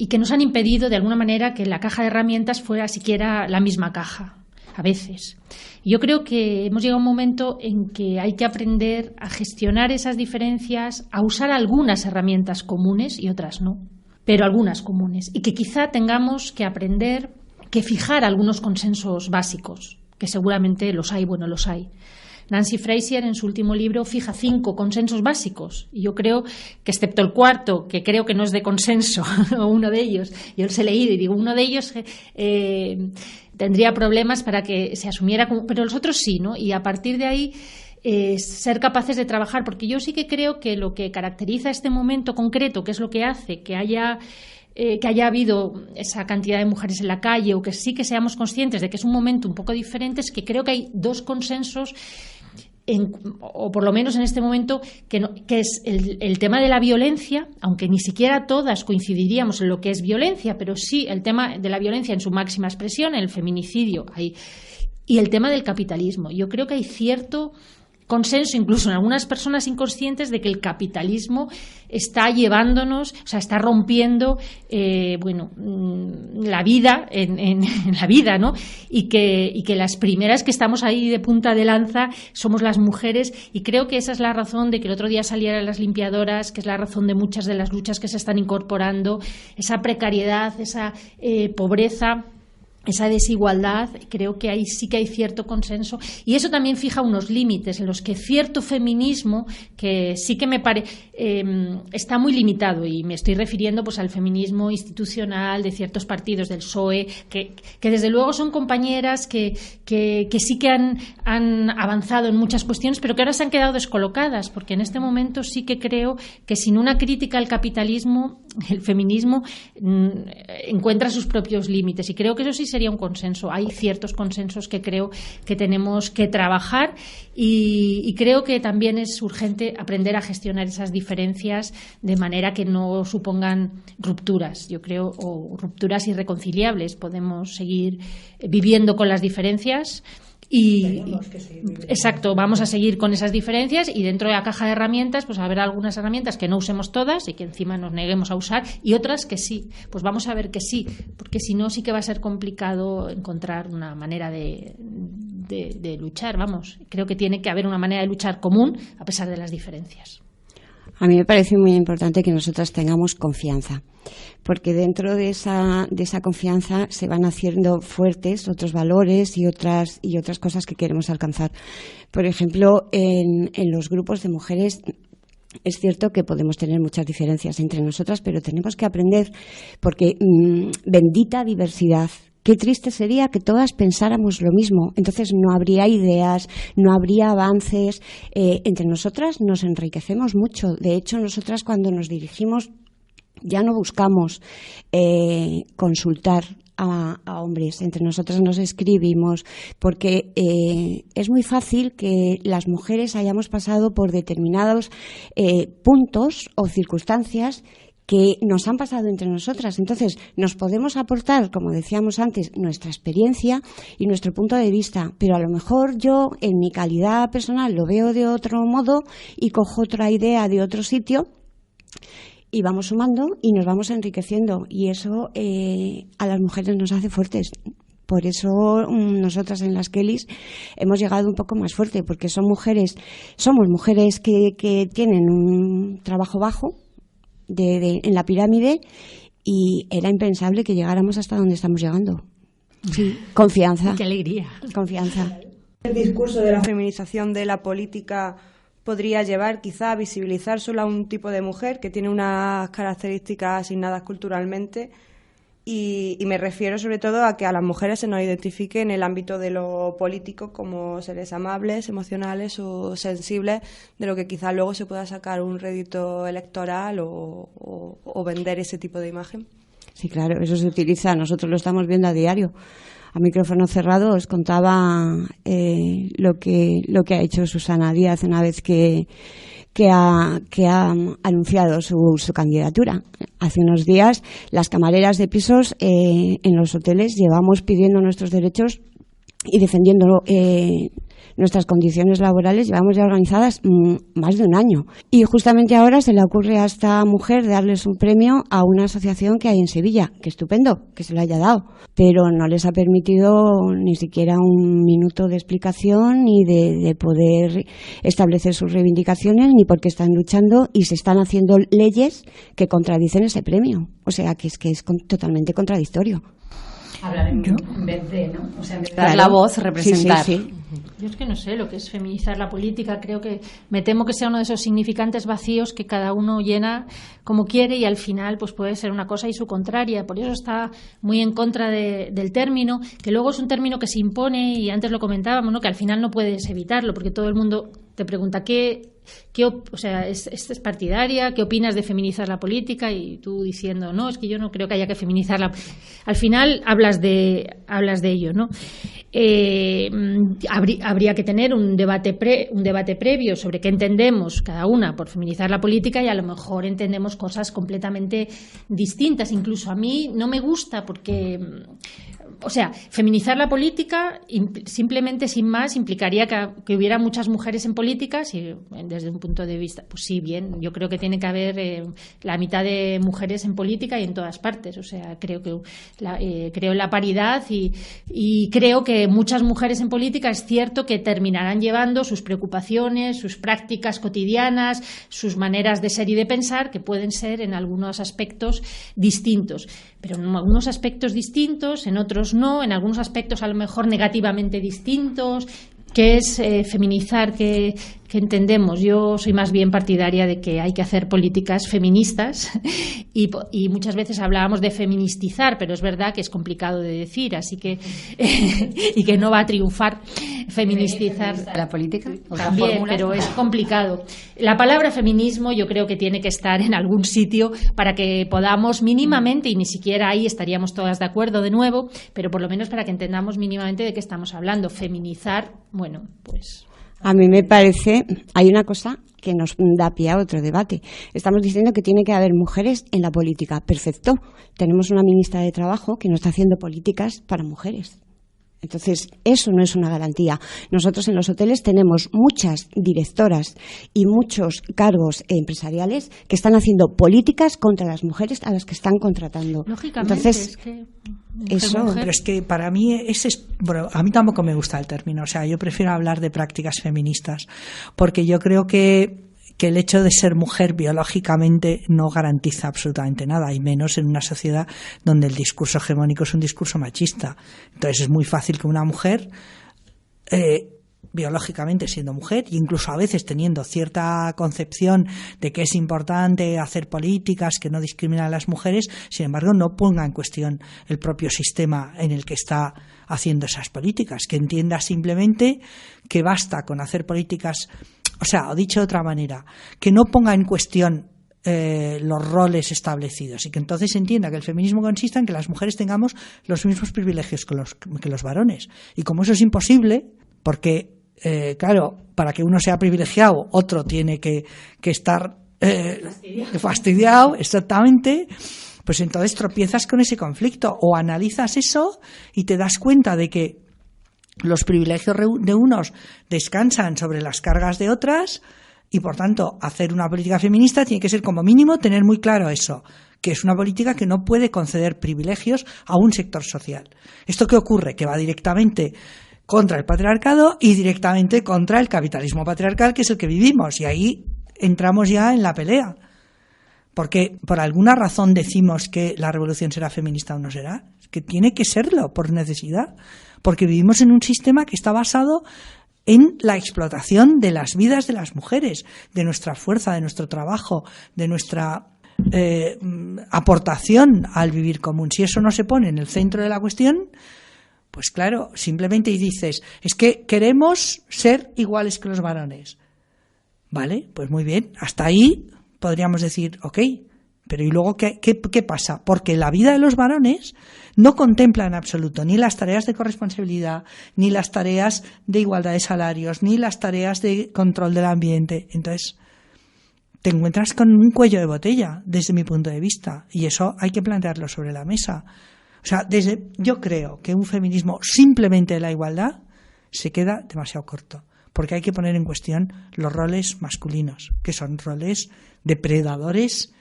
que nos han impedido de alguna manera que la caja de herramientas fuera siquiera la misma caja, a veces. Yo creo que hemos llegado a un momento en que hay que aprender a gestionar esas diferencias, a usar algunas herramientas comunes y otras no, pero algunas comunes, y que quizá tengamos que aprender que fijar algunos consensos básicos, que seguramente los hay. Nancy Fraser en su último libro fija 5 consensos básicos, y yo creo que excepto el cuarto, que creo que no es de consenso, o uno de ellos, yo los he leído y digo, uno de ellos tendría problemas para que se asumiera como, pero los otros sí, ¿no? Y a partir de ahí ser capaces de trabajar, porque yo sí que creo que lo que caracteriza este momento concreto, que es lo que hace que haya habido esa cantidad de mujeres en la calle, o que sí que seamos conscientes de que es un momento un poco diferente, es que creo que hay 2 consensos, o por lo menos en este momento, que es el tema de la violencia, aunque ni siquiera todas coincidiríamos en lo que es violencia, pero sí el tema de la violencia en su máxima expresión, el feminicidio, y el tema del capitalismo. Yo creo que hay cierto consenso, incluso en algunas personas inconscientes, de que el capitalismo está llevándonos, o sea, está rompiendo la vida en la vida, ¿no? Y que las primeras que estamos ahí de punta de lanza somos las mujeres, y creo que esa es la razón de que el otro día salieran las limpiadoras, que es la razón de muchas de las luchas que se están incorporando, esa precariedad, esa pobreza, esa desigualdad. Creo que ahí sí que hay cierto consenso, y eso también fija unos límites en los que cierto feminismo, que sí que me parece está muy limitado, y me estoy refiriendo pues al feminismo institucional de ciertos partidos del PSOE, que desde luego son compañeras que sí que han avanzado en muchas cuestiones, pero que ahora se han quedado descolocadas, porque en este momento sí que creo que sin una crítica al capitalismo, el feminismo encuentra sus propios límites, y creo que eso sí sería un consenso. Hay ciertos consensos que creo que tenemos que trabajar, y creo que también es urgente aprender a gestionar esas diferencias de manera que no supongan rupturas, yo creo, o rupturas irreconciliables. Podemos seguir viviendo con las diferencias exacto, vamos a seguir con esas diferencias, y dentro de la caja de herramientas pues habrá algunas herramientas que no usemos todas y que encima nos neguemos a usar, y otras que sí. Pues vamos a ver que sí, porque si no sí que va a ser complicado encontrar una manera de luchar. Vamos, creo que tiene que haber una manera de luchar común a pesar de las diferencias. A mí me parece muy importante que nosotras tengamos confianza, porque dentro de esa confianza se van haciendo fuertes otros valores y otras cosas que queremos alcanzar. Por ejemplo, en los grupos de mujeres es cierto que podemos tener muchas diferencias entre nosotras, pero tenemos que aprender, porque bendita diversidad. Qué triste sería que todas pensáramos lo mismo. Entonces no habría ideas, no habría avances. Entre nosotras nos enriquecemos mucho. De hecho, nosotras cuando nos dirigimos ya no buscamos consultar a hombres. Entre nosotras nos escribimos, porque es muy fácil que las mujeres hayamos pasado por determinados puntos o circunstancias que nos han pasado entre nosotras. Entonces, nos podemos aportar, como decíamos antes, nuestra experiencia y nuestro punto de vista, pero a lo mejor yo, en mi calidad personal, lo veo de otro modo y cojo otra idea de otro sitio y vamos sumando y nos vamos enriqueciendo, y eso a las mujeres nos hace fuertes. Por eso nosotras en las Kellys hemos llegado un poco más fuerte, porque somos mujeres que tienen un trabajo bajo en la pirámide, y era impensable que llegáramos hasta donde estamos llegando. Sí, confianza. ¡Qué alegría! Confianza. El discurso de la feminización de la política podría llevar quizá a visibilizar solo a un tipo de mujer que tiene unas características asignadas culturalmente, y me refiero sobre todo a que a las mujeres se nos identifique en el ámbito de lo político como seres amables, emocionales o sensibles, de lo que quizá luego se pueda sacar un rédito electoral o vender ese tipo de imagen. Sí, claro, eso se utiliza, nosotros lo estamos viendo a diario. A micrófono cerrado os contaba lo que ha hecho Susana Díaz una vez que ha anunciado su candidatura. Hace unos días, las camareras de pisos en los hoteles llevamos pidiendo nuestros derechos y defendiendo nuestras condiciones laborales, llevamos ya organizadas más de un año. Y justamente ahora se le ocurre a esta mujer darles un premio a una asociación que hay en Sevilla. ¡Qué estupendo que se lo haya dado! Pero no les ha permitido ni siquiera un minuto de explicación, ni de poder establecer sus reivindicaciones, ni porque están luchando y se están haciendo leyes que contradicen ese premio. O sea, que es totalmente contradictorio. Hablar en vez de, ¿no? O sea, en vez de dar la voz, representar. Sí. Yo es que no sé lo que es feminizar la política. Creo que me temo que sea uno de esos significantes vacíos que cada uno llena como quiere, y al final pues puede ser una cosa y su contraria. Por eso está muy en contra del término, que luego es un término que se impone, y antes lo comentábamos, ¿no? Que al final no puedes evitarlo, porque todo el mundo te pregunta o sea, ¿es partidaria? ¿Qué opinas de feminizar la política? Y tú diciendo, no, es que yo no creo que haya que feminizarla. Al final hablas de ello, ¿no? Habría que tener un debate previo sobre qué entendemos cada una por feminizar la política, y a lo mejor entendemos cosas completamente distintas. Incluso a mí no me gusta porque... O sea, feminizar la política simplemente, sin más, implicaría que hubiera muchas mujeres en política. Desde un punto de vista, pues sí, bien, yo creo que tiene que haber la mitad de mujeres en política y en todas partes. O sea, creo en la paridad, y creo que muchas mujeres en política es cierto que terminarán llevando sus preocupaciones, sus prácticas cotidianas, sus maneras de ser y de pensar, que pueden ser en algunos aspectos distintos. Pero en algunos aspectos distintos, en otros no, en algunos aspectos a lo mejor negativamente distintos. ¿Qué es feminizar? ¿Qué entendemos? Yo soy más bien partidaria de que hay que hacer políticas feministas, y muchas veces hablábamos de feministizar, pero es verdad que es complicado de decir, así que y que no va a triunfar feministizar la política también, pero es complicado. La palabra feminismo yo creo que tiene que estar en algún sitio para que podamos mínimamente, y ni siquiera ahí estaríamos todas de acuerdo de nuevo, pero por lo menos para que entendamos mínimamente de qué estamos hablando. Feminizar, bueno, pues... A mí me parece, hay una cosa que nos da pie a otro debate. Estamos diciendo que tiene que haber mujeres en la política. Perfecto. Tenemos una ministra de Trabajo que no está haciendo políticas para mujeres. Entonces, eso no es una garantía. Nosotros en los hoteles tenemos muchas directoras y muchos cargos empresariales que están haciendo políticas contra las mujeres a las que están contratando. Lógicamente, entonces, es que eso, pero es que para mí a mí tampoco me gusta el término. O sea, yo prefiero hablar de prácticas feministas, porque yo creo que el hecho de ser mujer biológicamente no garantiza absolutamente nada, y menos en una sociedad donde el discurso hegemónico es un discurso machista. Entonces es muy fácil que una mujer, biológicamente siendo mujer, e incluso a veces teniendo cierta concepción de que es importante hacer políticas que no discriminan a las mujeres, sin embargo no ponga en cuestión el propio sistema en el que está haciendo esas políticas, que entienda simplemente que basta con hacer políticas. O sea, o dicho de otra manera, que no ponga en cuestión los roles establecidos y que entonces se entienda que el feminismo consiste en que las mujeres tengamos los mismos privilegios que los varones. Y como eso es imposible, porque, claro, para que uno sea privilegiado, otro tiene que estar fastidiado, exactamente, pues entonces tropiezas con ese conflicto o analizas eso y te das cuenta de que los privilegios de unos descansan sobre las cargas de otras. Y, por tanto, hacer una política feminista tiene que ser, como mínimo, tener muy claro eso, que es una política que no puede conceder privilegios a un sector social. ¿Esto qué ocurre? Que va directamente contra el patriarcado y directamente contra el capitalismo patriarcal, que es el que vivimos. Y ahí entramos ya en la pelea. Porque por alguna razón decimos que la revolución será feminista o no será. Es que tiene que serlo por necesidad. Porque vivimos en un sistema que está basado en la explotación de las vidas de las mujeres, de nuestra fuerza, de nuestro trabajo, de nuestra aportación al vivir común. Si eso no se pone en el centro de la cuestión, pues claro, simplemente dices, es que queremos ser iguales que los varones. Vale, pues muy bien, hasta ahí podríamos decir, ok, pero ¿y luego qué pasa? Porque la vida de los varones no contempla en absoluto ni las tareas de corresponsabilidad, ni las tareas de igualdad de salarios, ni las tareas de control del ambiente. Entonces, te encuentras con un cuello de botella, desde mi punto de vista, y eso hay que plantearlo sobre la mesa. O sea, yo creo que un feminismo simplemente de la igualdad se queda demasiado corto, porque hay que poner en cuestión los roles masculinos, que son roles depredadores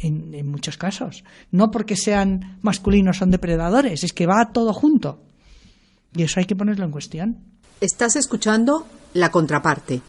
en muchos casos. No porque sean masculinos son depredadores, es que va todo junto. Y eso hay que ponerlo en cuestión. Estás escuchando La Contraparte.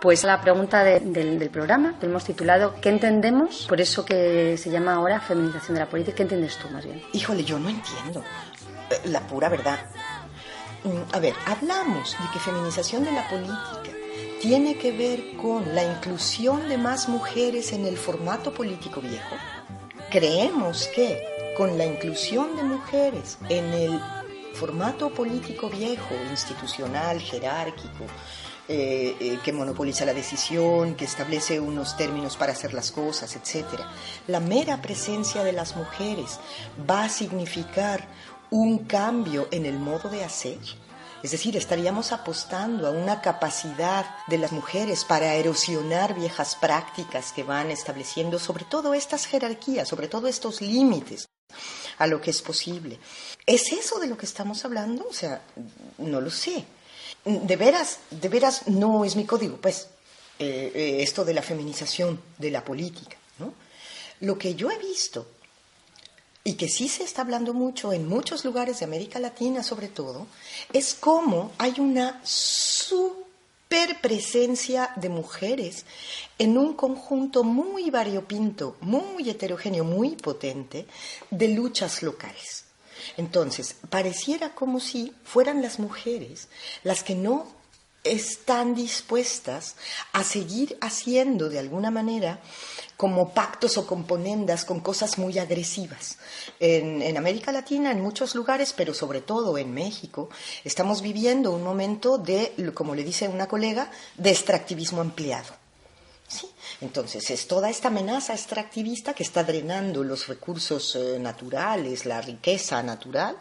Pues la pregunta del programa que hemos titulado ¿qué entendemos? Por eso que se llama ahora feminización de la política. ¿Qué entiendes tú más bien? Híjole, yo no entiendo. La pura verdad. A ver, hablamos de que feminización de la política tiene que ver con la inclusión de más mujeres en el formato político viejo. Creemos que con la inclusión de mujeres en el formato político viejo, institucional, jerárquico, que monopoliza la decisión, que establece unos términos para hacer las cosas, etc. La mera presencia de las mujeres va a significar un cambio en el modo de hacer. Es decir, estaríamos apostando a una capacidad de las mujeres para erosionar viejas prácticas que van estableciendo sobre todo estas jerarquías, sobre todo estos límites a lo que es posible. ¿Es eso de lo que estamos hablando? O sea, no lo sé. De veras no es mi código, pues, esto de la feminización de la política, ¿no? Lo que yo he visto, y que sí se está hablando mucho en muchos lugares de América Latina sobre todo, es cómo hay una superpresencia de mujeres en un conjunto muy variopinto, muy heterogéneo, muy potente de luchas locales. Entonces, pareciera como si fueran las mujeres las que no están dispuestas a seguir haciendo de alguna manera como pactos o componendas con cosas muy agresivas. En América Latina, en muchos lugares, pero sobre todo en México, estamos viviendo un momento de, como le dice una colega, de extractivismo ampliado. ¿sí? Entonces, es toda esta amenaza extractivista que está drenando los recursos naturales, la riqueza natural,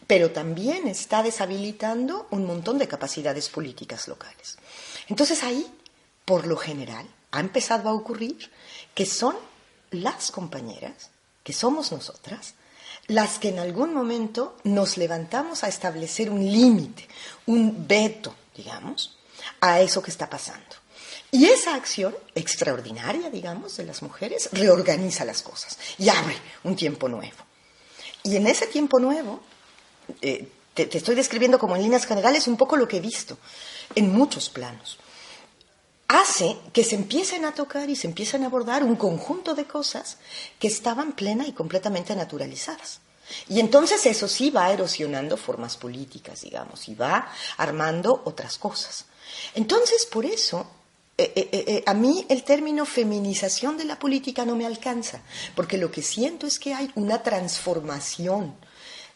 pero también está deshabilitando un montón de capacidades políticas locales. Entonces, ahí, por lo general, ha empezado a ocurrir que son las compañeras, que somos nosotras, las que en algún momento nos levantamos a establecer un límite, un veto, digamos, a eso que está pasando. Y esa acción extraordinaria, digamos, de las mujeres, reorganiza las cosas y abre un tiempo nuevo. Y en ese tiempo nuevo, te estoy describiendo como en líneas generales un poco lo que he visto, en muchos planos. Hace que se empiecen a tocar y se empiecen a abordar un conjunto de cosas que estaban plena y completamente naturalizadas. Y entonces eso sí va erosionando formas políticas, digamos, y va armando otras cosas. Entonces, por eso, a mí el término feminización de la política no me alcanza, porque lo que siento es que hay una transformación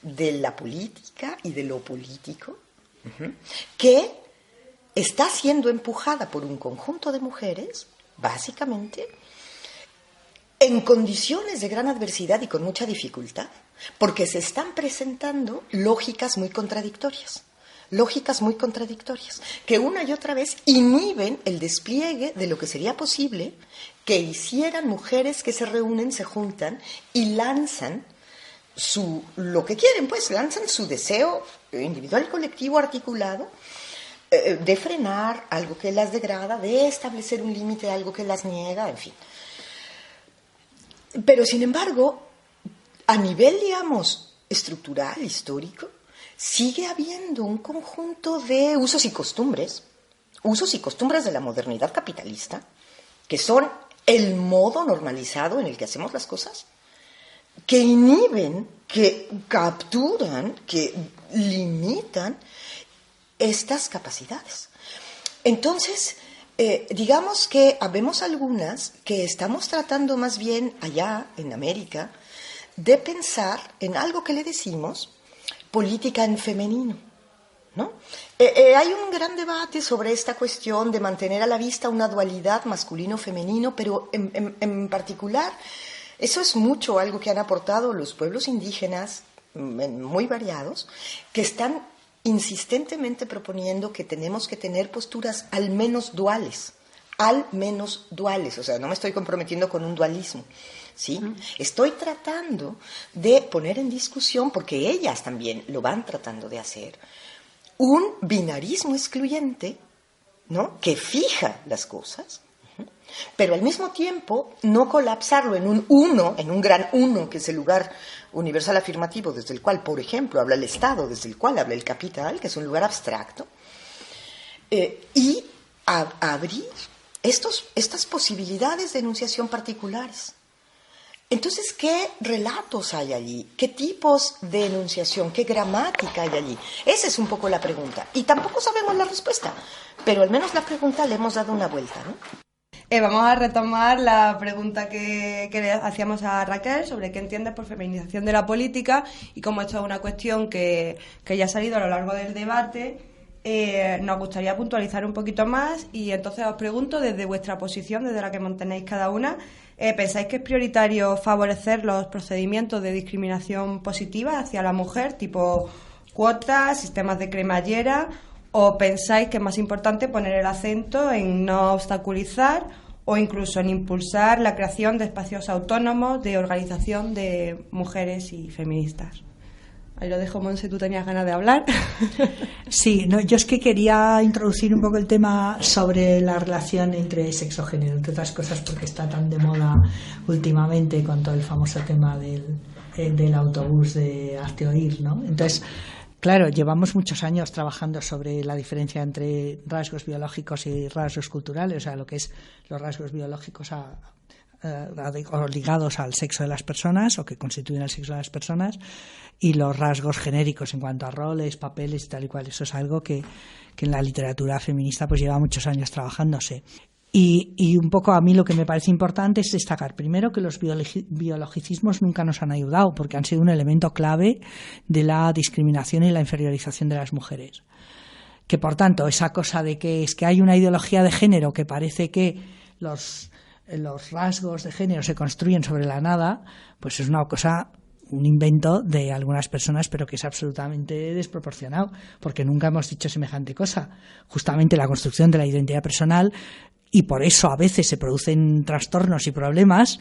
de la política y de lo político que está siendo empujada por un conjunto de mujeres, básicamente, en condiciones de gran adversidad y con mucha dificultad, porque se están presentando lógicas muy contradictorias, que una y otra vez inhiben el despliegue de lo que sería posible que hicieran mujeres que se reúnen, se juntan y lanzan lo que quieren, pues lanzan su deseo individual, colectivo, articulado, de frenar algo que las degrada, de establecer un límite a algo que las niega, en fin. Pero, sin embargo, a nivel, digamos, estructural, histórico, sigue habiendo un conjunto de usos y costumbres de la modernidad capitalista, que son el modo normalizado en el que hacemos las cosas, que inhiben, que capturan, que limitan estas capacidades. Entonces, digamos que habemos algunas que estamos tratando más bien allá en América de pensar en algo que le decimos política en femenino, ¿no? Hay un gran debate sobre esta cuestión de mantener a la vista una dualidad masculino-femenino, pero en particular eso es mucho algo que han aportado los pueblos indígenas muy variados, que están insistentemente proponiendo que tenemos que tener posturas al menos duales, o sea, no me estoy comprometiendo con un dualismo, ¿sí? Estoy tratando de poner en discusión, porque ellas también lo van tratando de hacer, un binarismo excluyente, ¿no?, que fija las cosas, pero al mismo tiempo no colapsarlo en un uno, en un gran uno, que es el lugar universal afirmativo desde el cual, por ejemplo, habla el Estado, desde el cual habla el capital, que es un lugar abstracto, y abrir estas posibilidades de enunciación particulares. Entonces, ¿qué relatos hay allí? ¿Qué tipos de enunciación? ¿Qué gramática hay allí? Esa es un poco la pregunta. Y tampoco sabemos la respuesta, pero al menos la pregunta le hemos dado una vuelta, ¿no? Vamos a retomar la pregunta que le hacíamos a Raquel sobre qué entiende por feminización de la política, y como esto es una cuestión que ya ha salido a lo largo del debate, nos gustaría puntualizar un poquito más, y entonces os pregunto, desde vuestra posición, desde la que mantenéis cada una, ¿pensáis que es prioritario favorecer los procedimientos de discriminación positiva hacia la mujer, tipo cuotas, sistemas de cremallera, o pensáis que es más importante poner el acento en no obstaculizar o incluso en impulsar la creación de espacios autónomos de organización de mujeres y feministas? Ahí lo dejo, Monse, tú tenías ganas de hablar. Sí, no, yo es que quería introducir un poco el tema sobre la relación entre sexo-género, entre otras cosas porque está tan de moda últimamente con todo el famoso tema del autobús de Hazte Oír, ¿no? Entonces, claro, llevamos muchos años trabajando sobre la diferencia entre rasgos biológicos y rasgos culturales, o sea, lo que es los rasgos biológicos ligados al sexo de las personas o que constituyen el sexo de las personas, y los rasgos genéricos en cuanto a roles, papeles y tal y cual. Eso es algo que en la literatura feminista pues lleva muchos años trabajándose. Y un poco a mí lo que me parece importante es destacar primero que los biologicismos nunca nos han ayudado, porque han sido un elemento clave de la discriminación y la inferiorización de las mujeres. Que por tanto esa cosa de que es que hay una ideología de género que parece que los rasgos de género se construyen sobre la nada, pues es una cosa, un invento de algunas personas, pero que es absolutamente desproporcionado, porque nunca hemos dicho semejante cosa. Justamente la construcción de la identidad personal, y por eso a veces se producen trastornos y problemas,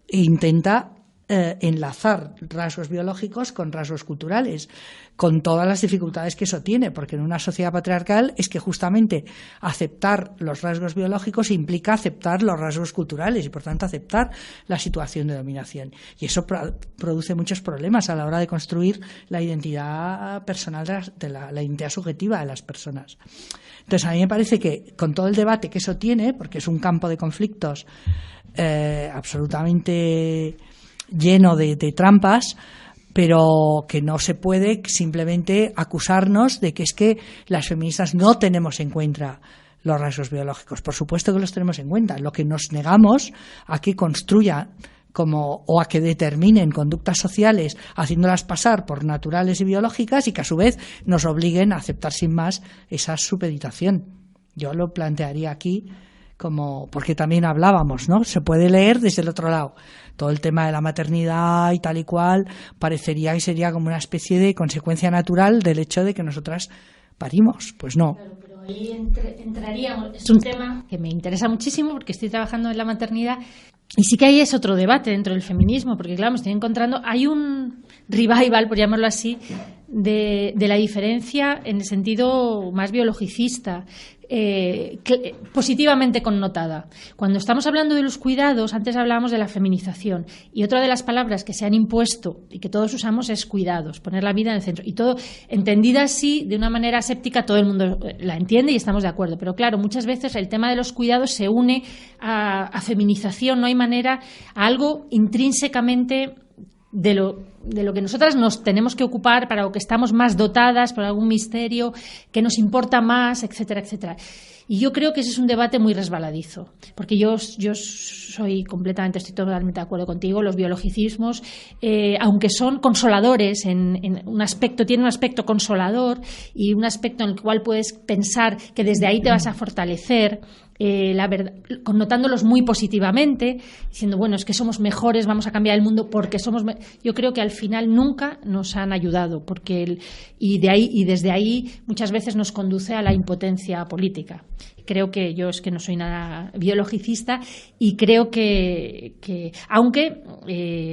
intenta enlazar rasgos biológicos con rasgos culturales, con todas las dificultades que eso tiene, porque en una sociedad patriarcal es que justamente aceptar los rasgos biológicos implica aceptar los rasgos culturales y por tanto aceptar la situación de dominación, y eso produce muchos problemas a la hora de construir la identidad personal de la identidad subjetiva de las personas. Entonces a mí me parece que con todo el debate que eso tiene, porque es un campo de conflictos absolutamente lleno de trampas, pero que no se puede simplemente acusarnos de que es que las feministas no tenemos en cuenta los rasgos biológicos. Por supuesto que los tenemos en cuenta. Lo que nos negamos a que construyan o a que determinen conductas sociales haciéndolas pasar por naturales y biológicas y que a su vez nos obliguen a aceptar sin más esa supeditación. Yo lo plantearía aquí porque también hablábamos, ¿no? Se puede leer desde el otro lado. Todo el tema de la maternidad y tal y cual parecería que sería como una especie de consecuencia natural del hecho de que nosotras parimos. Pues no. Claro, pero ahí entraríamos. Es un tema que me interesa muchísimo porque estoy trabajando en la maternidad y sí que ahí es otro debate dentro del feminismo, porque claro, me estoy encontrando, hay un revival, por llamarlo así, de la diferencia en el sentido más biologicista, positivamente connotada. Cuando estamos hablando de los cuidados, antes hablábamos de la feminización, y otra de las palabras que se han impuesto y que todos usamos es cuidados, poner la vida en el centro, y todo entendida así de una manera aséptica, todo el mundo la entiende y estamos de acuerdo, pero claro, muchas veces el tema de los cuidados se une a feminización, no hay manera, a algo intrínsecamente de lo que nosotras nos tenemos que ocupar, para lo que estamos más dotadas, por algún misterio que nos importa más, etcétera, etcétera. Y yo creo que ese es un debate muy resbaladizo, porque yo estoy totalmente de acuerdo contigo. Los biologicismos, aunque son consoladores en un aspecto, tienen un aspecto consolador y un aspecto en el cual puedes pensar que desde ahí te vas a fortalecer, la verdad, connotándolos muy positivamente, diciendo, bueno, es que somos mejores, vamos a cambiar el mundo porque somos. Yo creo que al final nunca nos han ayudado, porque y desde ahí muchas veces nos conduce a la impotencia política. Creo que yo es que no soy nada biologicista y creo que aunque,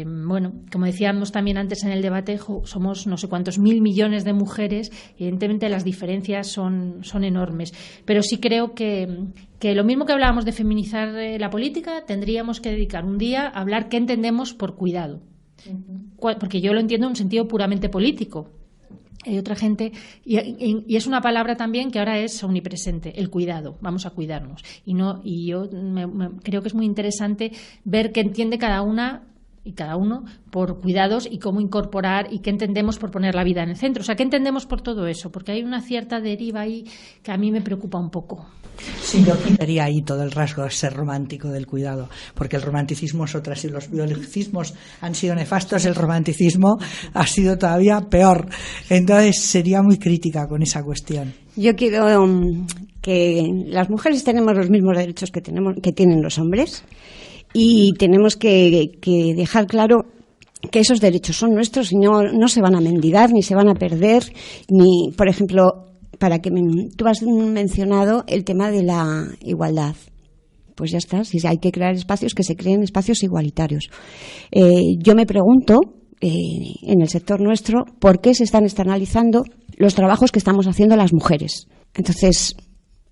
bueno, como decíamos también antes en el debate, somos no sé cuántos 1.000 millones de mujeres, evidentemente las diferencias son enormes, pero sí creo que lo mismo que hablábamos de feminizar la política, tendríamos que dedicar un día a hablar qué entendemos por cuidado, porque yo lo entiendo en un sentido puramente político. Hay otra gente, y es una palabra también que ahora es omnipresente, el cuidado, vamos a cuidarnos. Y yo creo que es muy interesante ver qué entiende cada una y cada uno por cuidados y cómo incorporar y qué entendemos por poner la vida en el centro. O sea, qué entendemos por todo eso, porque hay una cierta deriva ahí que a mí me preocupa un poco. Sí, yo quitaría ahí todo el rasgo de ser romántico del cuidado, porque el romanticismo es otra. Si los biologicismos han sido nefastos, el romanticismo ha sido todavía peor. Entonces sería muy crítica con esa cuestión. Yo quiero que las mujeres tenemos los mismos derechos que tienen los hombres, y tenemos que dejar claro que esos derechos son nuestros y no se van a mendigar ni se van a perder, ni, por ejemplo, tú has mencionado el tema de la igualdad. Pues ya está, si hay que crear espacios, que se creen espacios igualitarios. Yo me pregunto, en el sector nuestro, ¿por qué se están externalizando los trabajos que estamos haciendo las mujeres? Entonces,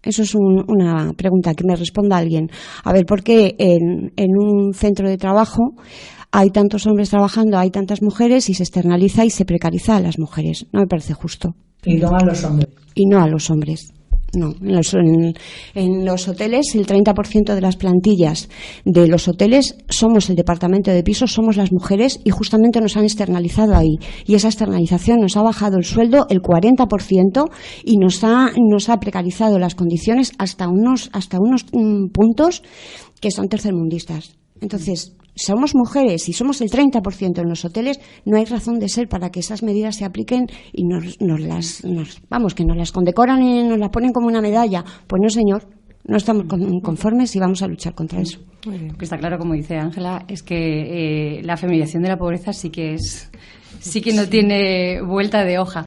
eso es una pregunta que me responda alguien. A ver, ¿por qué en un centro de trabajo hay tantos hombres trabajando, hay tantas mujeres y se externaliza y se precariza a las mujeres? No me parece justo. Y no a los hombres. Y no a los hombres. No, en los hoteles el 30% de las plantillas de los hoteles somos el departamento de pisos, somos las mujeres, y justamente nos han externalizado ahí, y esa externalización nos ha bajado el sueldo el 40% y nos ha precarizado las condiciones hasta unos puntos que son tercermundistas. Entonces, somos mujeres y somos el 30% en los hoteles, no hay razón de ser para que esas medidas se apliquen y que nos las condecoran y nos las ponen como una medalla. Pues no, señor, no estamos conformes y vamos a luchar contra eso. Muy bien. Está claro, como dice Ángela, es que la feminización de la pobreza sí que no tiene vuelta de hoja.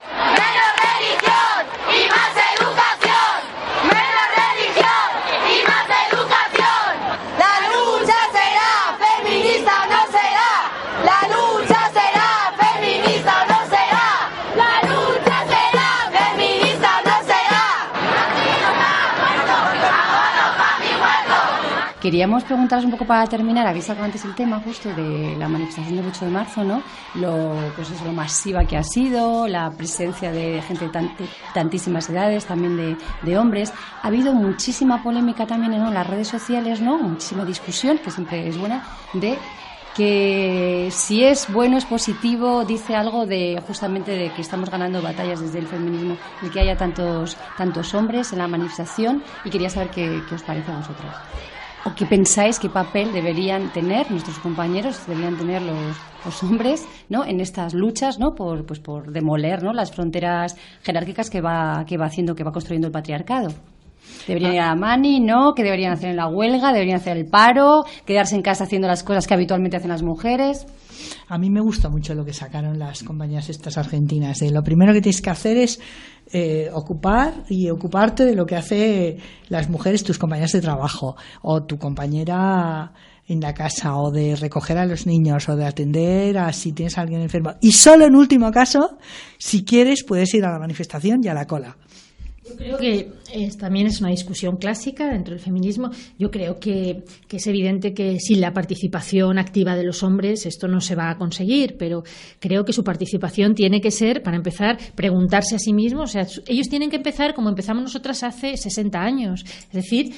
Queríamos preguntaros un poco para terminar, habéis sacado antes el tema justo de la manifestación del 8 de marzo, ¿no? Lo masiva que ha sido, la presencia de gente de tantísimas edades, también de hombres. Ha habido muchísima polémica también en las redes sociales, ¿no? Muchísima discusión, que siempre es buena, de que si es bueno, es positivo, dice algo de justamente de que estamos ganando batallas desde el feminismo, el que haya tantos hombres en la manifestación, y quería saber qué os parece a vosotras. ¿O qué pensáis, qué papel deberían tener nuestros compañeros, deberían tener los hombres, ¿no? En estas luchas, ¿no? por demoler, ¿no? Las fronteras jerárquicas que va construyendo el patriarcado? ¿Deberían ir a la mani? ¿No? ¿Qué deberían hacer en la huelga? ¿Deberían hacer el paro? ¿Quedarse en casa haciendo las cosas que habitualmente hacen las mujeres? A mí me gusta mucho lo que sacaron las compañías estas argentinas. Lo primero que tienes que hacer es ocuparte de lo que hacen las mujeres, tus compañeras de trabajo, o tu compañera en la casa, o de recoger a los niños, o de atender a si tienes a alguien enfermo. Y solo en último caso, si quieres, puedes ir a la manifestación y a la cola. Yo creo que también es una discusión clásica dentro del feminismo. Yo creo que es evidente que sin la participación activa de los hombres esto no se va a conseguir, pero creo que su participación tiene que ser, para empezar, preguntarse a sí mismos. O sea, ellos tienen que empezar como empezamos nosotras hace 60 años. Es decir,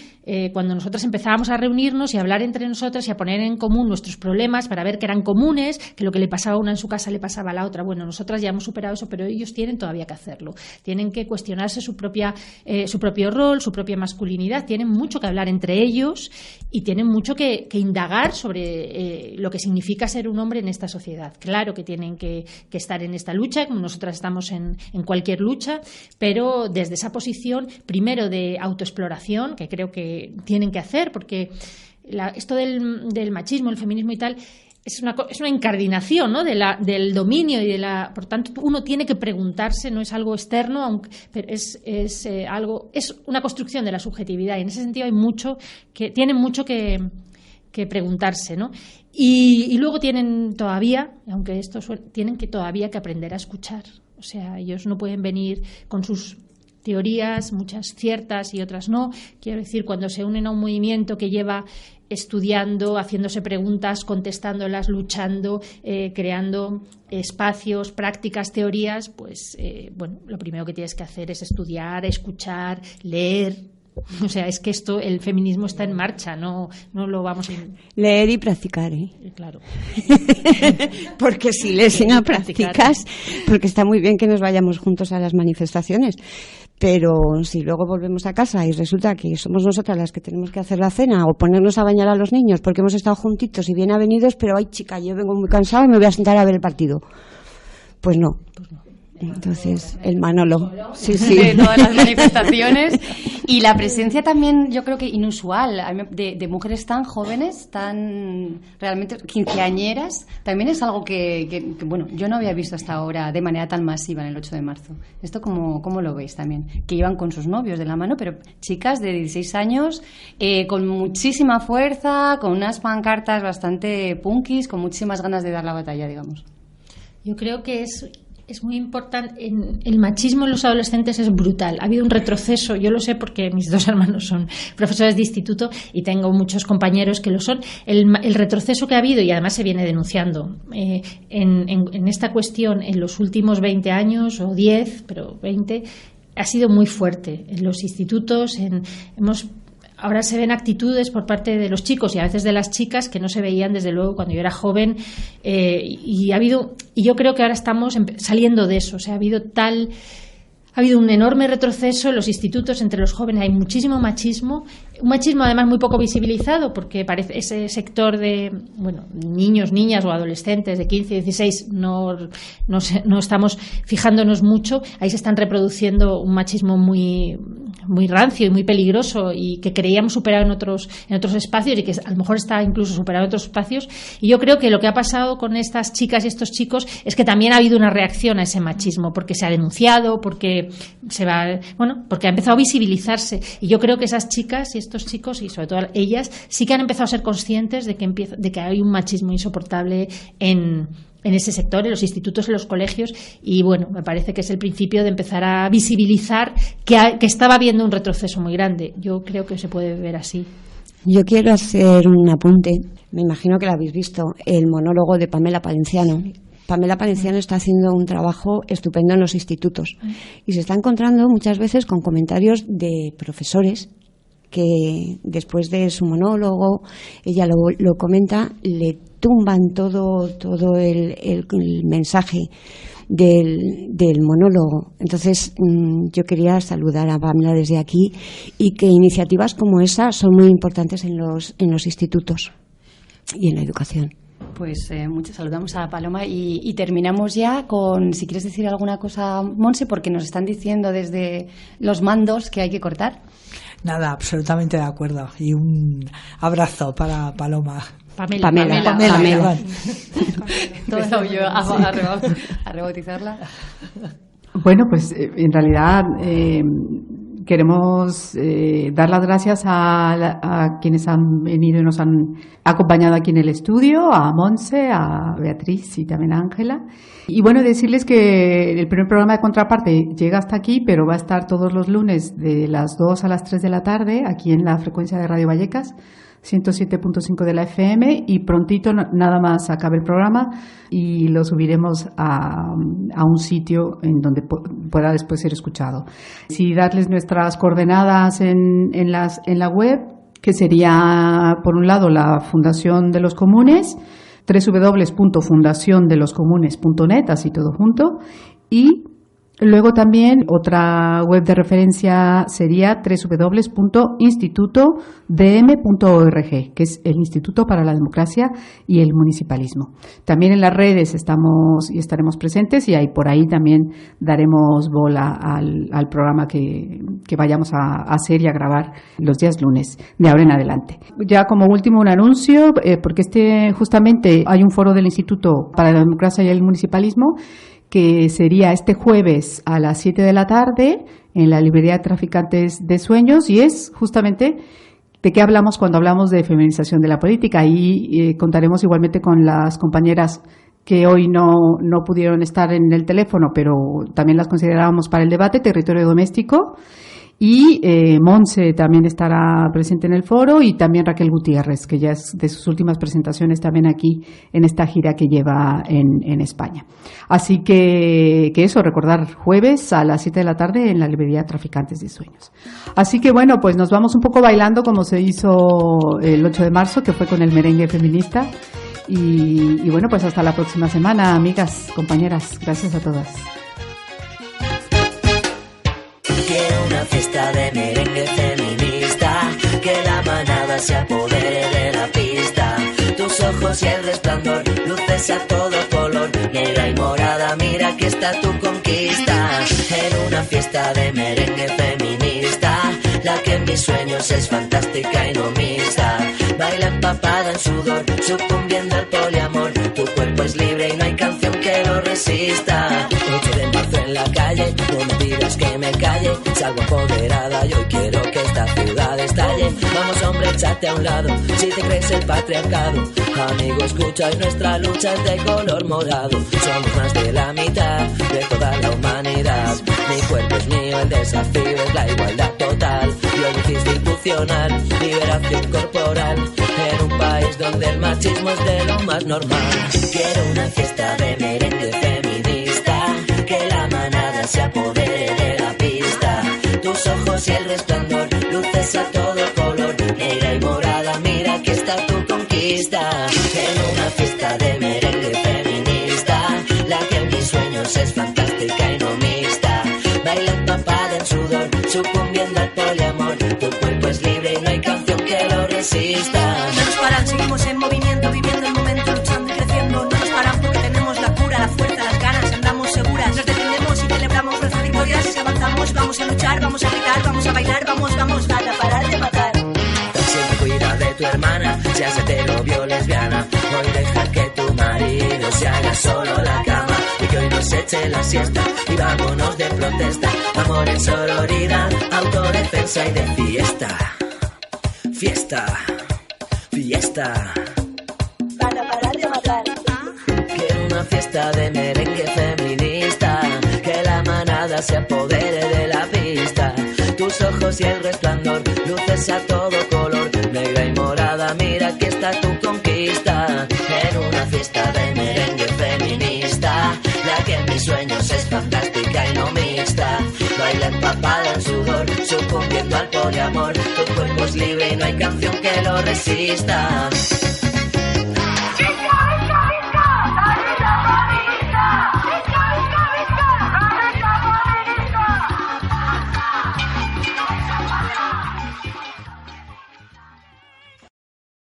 cuando nosotras empezábamos a reunirnos y a hablar entre nosotras y a poner en común nuestros problemas para ver que eran comunes, que lo que le pasaba a una en su casa le pasaba a la otra. Bueno, nosotras ya hemos superado eso, pero ellos tienen todavía que hacerlo. Tienen que cuestionarse su propio rol, su propia masculinidad. Tienen mucho que hablar entre ellos y tienen mucho que indagar sobre lo que significa ser un hombre en esta sociedad. Claro que tienen que estar en esta lucha, como nosotras estamos en cualquier lucha, pero desde esa posición, primero de autoexploración, que creo que tienen que hacer, porque esto del machismo, el feminismo y tal, es una incardinación, ¿no? del dominio y por tanto uno tiene que preguntarse, no es algo externo, pero es una construcción de la subjetividad, y en ese sentido tienen mucho que preguntarse, ¿no? Y luego tienen todavía, aunque tienen que todavía que aprender a escuchar. O sea, ellos no pueden venir con sus teorías, muchas ciertas y otras no. Quiero decir, cuando se unen a un movimiento que lleva estudiando, haciéndose preguntas, contestándolas, luchando, creando espacios, prácticas, teorías, pues lo primero que tienes que hacer es estudiar, escuchar, leer. O sea, es que el feminismo está en marcha, no lo vamos a... Leer y practicar, Claro. Porque si lees y no practicas, porque está muy bien que nos vayamos juntos a las manifestaciones, pero si luego volvemos a casa y resulta que somos nosotras las que tenemos que hacer la cena o ponernos a bañar a los niños porque hemos estado juntitos y bien avenidos, pero ay chica, yo vengo muy cansado y me voy a sentar a ver el partido. Pues no. Entonces, el Manolo. Sí. De todas las manifestaciones. Y la presencia también, yo creo que inusual, de mujeres tan jóvenes, tan realmente quinceañeras, también es algo que yo no había visto hasta ahora de manera tan masiva en el 8 de marzo. ¿Esto cómo lo veis también? Que iban con sus novios de la mano, pero chicas de 16 años, con muchísima fuerza, con unas pancartas bastante punkis, con muchísimas ganas de dar la batalla, digamos. Yo creo que es muy importante. El machismo en los adolescentes es brutal. Ha habido un retroceso, yo lo sé porque mis dos hermanos son profesores de instituto y tengo muchos compañeros que lo son. El retroceso que ha habido, y además se viene denunciando en esta cuestión en los últimos 20 años o 10, pero 20, ha sido muy fuerte. En los institutos ahora se ven actitudes por parte de los chicos y a veces de las chicas que no se veían desde luego cuando yo era joven, y yo creo que ahora estamos saliendo de eso. O sea, ha habido un enorme retroceso en los institutos entre los jóvenes. Hay muchísimo machismo, un machismo además muy poco visibilizado, porque parece ese sector de niños, niñas o adolescentes de 15, 16 no estamos fijándonos mucho. Ahí se están reproduciendo un machismo muy muy rancio y muy peligroso y que creíamos superado en otros espacios y que a lo mejor está incluso superado en otros espacios. Y yo creo que lo que ha pasado con estas chicas y estos chicos es que también ha habido una reacción a ese machismo, porque se ha denunciado, porque porque ha empezado a visibilizarse. Y yo creo que esas chicas y estos chicos, y sobre todo ellas, sí que han empezado a ser conscientes de que hay un machismo insoportable en ese sector, en los institutos, en los colegios, y bueno, me parece que es el principio de empezar a visibilizar que estaba habiendo un retroceso muy grande. Yo creo que se puede ver así. Yo quiero hacer un apunte, me imagino que lo habéis visto, el monólogo de Pamela Palenciano. Pamela Palenciano está haciendo un trabajo estupendo en los institutos y se está encontrando muchas veces con comentarios de profesores que después de su monólogo, ella lo comenta, le tumban todo el mensaje del monólogo. Entonces, yo quería saludar a Pamela desde aquí y que iniciativas como esa son muy importantes en los institutos y en la educación. Pues saludamos a Paloma y terminamos ya con, si quieres decir alguna cosa, Monse, porque nos están diciendo desde los mandos que hay que cortar. Nada, absolutamente de acuerdo. Y un abrazo para Paloma. Pamela. Todo yo a rebautizarla. Bueno, pues en realidad queremos dar las gracias a quienes han venido y nos han acompañado aquí en el estudio, a Monse, a Beatriz y también a Ángela. Y bueno, decirles que el primer programa de Contraparte llega hasta aquí, pero va a estar todos los lunes de las 2 a las 3 de la tarde aquí en la frecuencia de Radio Vallecas, 107.5 de la FM, y prontito nada más acabe el programa y lo subiremos a un sitio en donde pueda después ser escuchado. Sí, darles nuestras coordenadas en la web, que sería, por un lado, la Fundación de los Comunes, www.fundaciondeloscomunes.net, así todo junto, y luego también otra web de referencia sería www.institutodm.org, que es el Instituto para la Democracia y el Municipalismo. También en las redes estamos y estaremos presentes, y ahí por ahí también daremos bola al programa que vayamos a hacer y a grabar los días lunes de ahora en adelante. Ya como último un anuncio, porque justamente hay un foro del Instituto para la Democracia y el Municipalismo que sería este jueves a las 7 de la tarde en la librería Traficantes de Sueños, y es justamente de qué hablamos cuando hablamos de feminización de la política. Y contaremos igualmente con las compañeras que hoy no pudieron estar en el teléfono, pero también las considerábamos para el debate, Territorio Doméstico. Y Monse también estará presente en el foro, y también Raquel Gutiérrez, que ya es de sus últimas presentaciones también aquí en esta gira que lleva en España. Así que eso, recordar, jueves a las 7 de la tarde en la librería Traficantes de Sueños. Así que bueno, pues nos vamos un poco bailando como se hizo el 8 de marzo, que fue con el merengue feminista. Y bueno, pues hasta la próxima semana, amigas, compañeras. Gracias a todas. Quiero una fiesta de merengue feminista, que la manada se apodere de la pista. Tus ojos y el resplandor, luces a todo color, negra y morada, mira que está tu conquista. En una fiesta de merengue feminista, la que en mis sueños es fantástica y no mixta. Baila empapada en sudor, sucumbiendo al poliamor. Tu cuerpo es libre y no hay canción que lo resista. 8 de marzo en la calle, no me digas que me calle. Salgo apoderada y hoy quiero que esta ciudad estalle. Vamos hombre, échate a un lado, si te crees el patriarcado. Amigo, escucha, y nuestra lucha es de color morado. Somos más de la mitad de toda la humanidad. Mi cuerpo es mío, el desafío es la igualdad total. Violencia institucional, liberación corporal. En un país donde el machismo es de lo más normal. Quiero una fiesta de merengue feminista, que la manada se apodere de la pista. Tus ojos y el resplandor, luces a todo color, negra y morada, mira que está tu conquista. En una fiesta de merengue feminista, la que en mis sueños es fantástica y no mixta. Baila empapada en sudor, sucumbiendo al poliamor. Tu cuerpo es libre y no hay canción que lo resista. No nos paran, seguimos en movimiento, viviendo el momento, luchando y creciendo. No nos paran porque tenemos la cura, la fuerza, las ganas, andamos seguras. Nos defendemos y celebramos nuestras victorias. Si avanzamos, vamos a luchar, vamos a gritar, vamos a bailar. Hoy deja que tu marido se haga solo la cama y que hoy nos eche la siesta y vámonos de protesta. Amor en sororidad, autodefensa y de fiesta. Fiesta, fiesta. Para parar de matar. Quiero una fiesta de merengue feminista, que la manada se apodere de la pista. Tus ojos y el resplandor, luces a todo color, negra y morada, mira aquí está tu conquista. En una fiesta de merengue feminista, la que en mis sueños es fantástica y no mixta. Baila empapada en sudor, sucumbiendo al poliamor. Tu cuerpo es libre y no hay canción que lo resista.